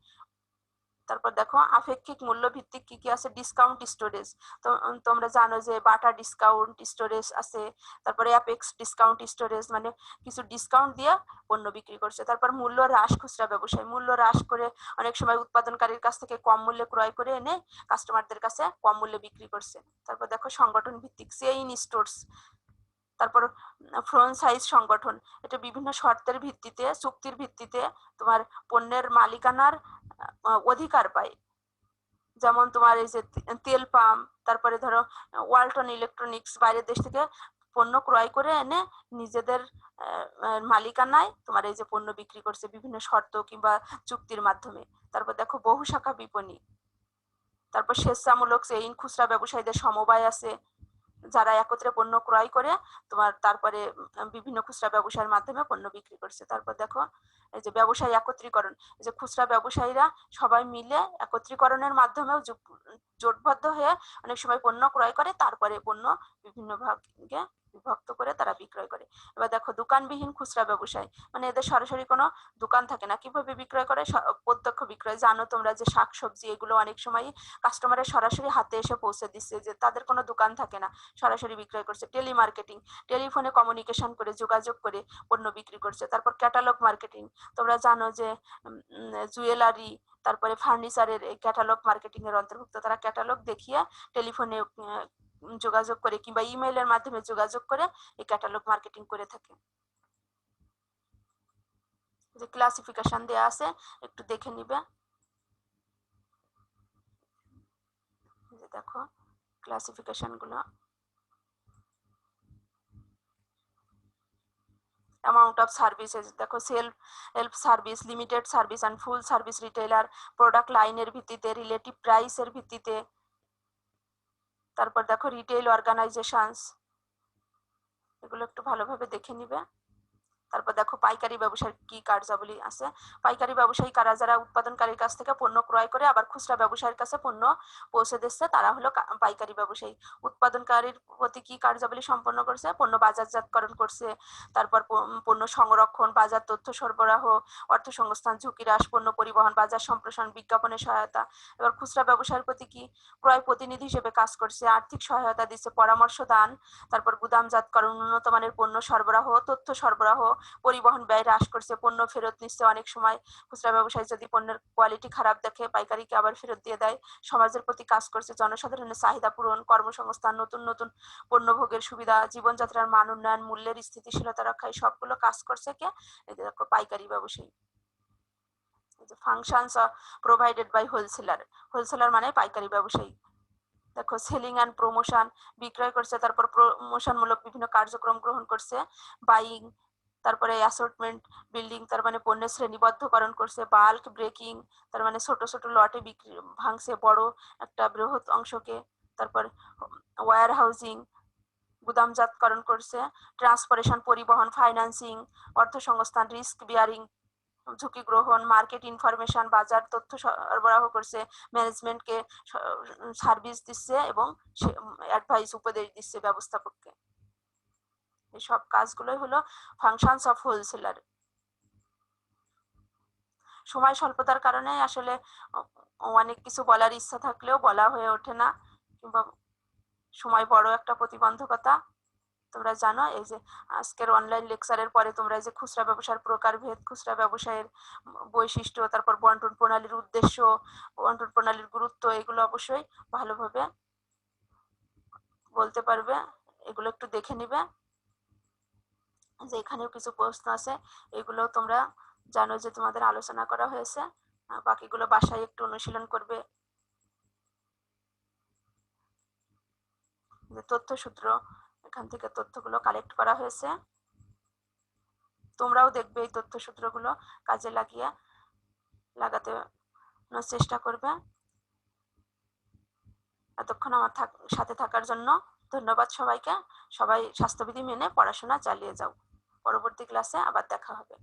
তারপর দেখো আপেক্ষিক মূল্য ভিত্তিক কি কি আছে, ডিসকাউন্ট স্টোরেজ, তো তোমরা জানো যে বাটা ডিসকাউন্ট স্টোরেজ আছে, তারপরে অ্যাপেক্স ডিসকাউন্ট স্টোরেজ, মানে কিছু ডিসকাউন্ট দিয়ে পণ্য বিক্রি করছে। তারপর মূল্য হ্রাস খুচরা ব্যবসায়, মূল্য হ্রাস করে অনেক সময় উৎপাদনকারীর কাছ থেকে কম মূল্যে ক্রয় করে এনে কাস্টমারদের কাছে কম মূল্যে বিক্রি করছে। তারপর দেখো সংগঠন ভিত্তিক চেইন স্টোরস। তারপর ফ্র্যাঞ্চাইজ সংগঠন, এটা বিভিন্ন শর্তের ভিত্তিতে, চুক্তির ভিত্তিতে তোমার পণ্যের মালিকানার অধিকার পায়। যেমন তোমার এই যে তেল পাম্প, তারপরে ধরো ওয়ালটন ইলেকট্রনিক্স বাইরের দেশ থেকে পণ্য ক্রয় করে এনে নিজেদের মালিকানায় তোমার এই যে পণ্য বিক্রি করছে বিভিন্ন শর্ত কিংবা চুক্তির মাধ্যমে। তারপর দেখো বহু শাখা বিপণী। তারপর স্বেচ্ছামূলক চেইন খুচরা ব্যবসায়ীদের সমবায় আছে, যারা একত্রে পণ্য ক্রয় করে তোমার তারপরে বিভিন্ন খুচরা ব্যবসায়ের মাধ্যমে পণ্য বিক্রি করছে। তারপর দেখো এই যে ব্যবসায়ী একত্রীকরণ, এই যে খুচরা ব্যবসায়ীরা সবাই মিলে একত্রীকরণের মাধ্যমেও জোটবদ্ধ হয়ে অনেক সময় পণ্য ক্রয় করে, তারপরে পণ্য বিভিন্ন ভাগে বিভক্ত করে তারা বিক্রয় করে। এবার দেখো দোকানবিহীন খুচরা ব্যবসায়, মানে এদের সরাসরি কোনো দোকান থাকে না, কিভাবে বিক্রয় করে, প্রত্যক্ষ বিক্রয়। জানো তোমরা যে শাকসবজি এগুলো অনেক সময় কাস্টমারের সরাসরি হাতে এসে পৌঁছে দিচ্ছে, যে তাদের কোনো দোকান থাকে না, সরাসরি বিক্রয় করছে। টেলিমার্কেটিং, টেলিফোনে কমিউনিকেশন করে যোগাযোগ করে পণ্য বিক্রি করছে। তারপর ক্যাটালগ মার্কেটিং, তোমরা জানো যে জুয়েলারি, তারপরে ফার্নিচারের ক্যাটালগ মার্কেটিং এর অন্তর্ভুক্ত। তারা ক্যাটালগ দেখিয়ে টেলিফোনে যোগাযোগ করে কিংবা ইমেইলের মাধ্যমে যোগাযোগ করে এই ক্যাটালগ মার্কেটিং করে থাকে। যে ক্লাসিফিকেশন দেয়া আছে একটু দেখে নিবে। দেখো ক্লাসিফিকেশন গুলো, amount of services, দেখো self help service, limited service and full service retailer, product লাইনের ভিত্তিতে, রিলেটিভ প্রাইসের ভিত্তিতে, তারপর দেখো রিটেল অর্গানাইজেশনস, এগুলো একটু ভালোভাবে দেখে নিবে। তারপর দেখো পাইকারি ব্যবসার কি কার্যাবলী আছে। পাইকারি ব্যবসায়ী কারা যারা উৎপাদনকারীর কাছ থেকে পণ্য ক্রয় করে আবার খুচরা ব্যবসায়ীর কাছে পণ্য পৌঁছে দিচ্ছে তারা হলো পাইকারি ব্যবসায়ী। উৎপাদনকারীর প্রতি কি কার্যাবলী সম্পন্ন করছে, পণ্য বাজারজাতকরণ করছে, তারপর পণ্য সংরক্ষণ, বাজার তথ্য সরবরাহ, অর্থসংস্থান, ঝুঁকি হ্রাস, পণ্য পরিবহন, বাজার সম্প্রসারণ, বিজ্ঞাপনের সহায়তা। এবার খুচরা ব্যবসায়ের প্রতি কি, ক্রয় প্রতিনিধি হিসেবে কাজ করছে, আর্থিক সহায়তা দিচ্ছে, পরামর্শ দান, তারপর গুদামজাতকরণ, উন্নত মানের পণ্য সরবরাহ, তথ্য সরবরাহ, পরিবহন ব্যয় হ্রাস করছে, পণ্য ফেরত নিচ্ছে। অনেক সময় খুচরা ব্যবসায়ী যদি পণ্যের কোয়ালিটি খারাপ দেখে পাইকারিকে আবার ফেরত দিয়ে দেয়। সমাজের প্রতি কাজ করছে, জনসাধারণের চাহিদা পূরণ, কর্মসংস্থান, নতুন নতুন পণ্য ভোগের সুবিধা, জীবনযাত্রার মান উন্নয়ন, মূল্যের স্থিতিশীলতা রক্ষায় সবগুলো কাজ করছে কে, এই দেখো পাইকারি ব্যবসায়ী। Functions provided by wholesaler, wholesaler মানে পাইকারি ব্যবসায়ী। দেখো সেলিং অ্যান্ড প্রমোশন, বিক্রয় করছে, তারপর প্রমোশনমূলক বিভিন্ন কার্যক্রম গ্রহণ করছে। বাইং, তারপরে অ্যাসর্টমেন্ট বিল্ডিং, তার মানে পণ্যের শ্রেণীবদ্ধকরণ করছে। বাল্ক ব্রেকিং, তার মানে ছোট ছোট লটে বিক্রি ভাঙছে বড় একটা বৃহৎ অংশকে। তারপর ওয়্যার হাউজিং, গুদামজাতকরণ করছে। ট্রান্সপোর্টেশন, পরিবহন, ফাইন্যান্সিং, অর্থসংস্থান, রিস্ক বিয়ারিং, ঝুঁকি গ্রহণ, মার্কেট ইনফরমেশন, বাজার তথ্য সরবরাহ করছে। ম্যানেজমেন্টকে সার্ভিস দিচ্ছে এবং অ্যাডভাইস, উপদেশ দিচ্ছে ব্যবস্থাপককে। এই সব কাজগুলোই হলো ফাংশনস অফ হোলসেলার। সময় স্বল্পতার কারণে আসলে অনেক কিছু বলার ইচ্ছা থাকলেও বলা হয়ে ওঠে না, কিংবা সময় বড় একটা প্রতিবন্ধকতা। তোমরা জানো এই যে আজকের অনলাইন লেকচারের পরে তোমরা যে খুচরা ব্যবসার প্রকারভেদ, খুচরা ব্যবসায়ের বৈশিষ্ট্য, তারপর বন্টন প্রণালীর উদ্দেশ্য, বন্টন প্রণালীর গুরুত্ব, এগুলো অবশ্যই ভালোভাবে বলতে পারবে। এগুলো একটু দেখে নিবে, যে এখানেও কিছু প্রশ্ন আছে, এগুলো তোমরা জানো যে তোমাদের আলোচনা করা হয়েছে। বাকিগুলো বাসায় একটু অনুশীলন করবে। যে তথ্যসূত্র, এখান থেকে তথ্যগুলো কালেক্ট করা হয়েছে, তোমরাও দেখবে এই তথ্যসূত্রগুলো কাজে লাগাতে চেষ্টা করবে। এতক্ষণ আমার সাথে থাকার জন্য ধন্যবাদ সবাইকে। সবাই স্বাস্থ্যবিধি মেনে পড়াশোনা চালিয়ে যাও। পরবর্তী ক্লাসে আবার দেখা হবে।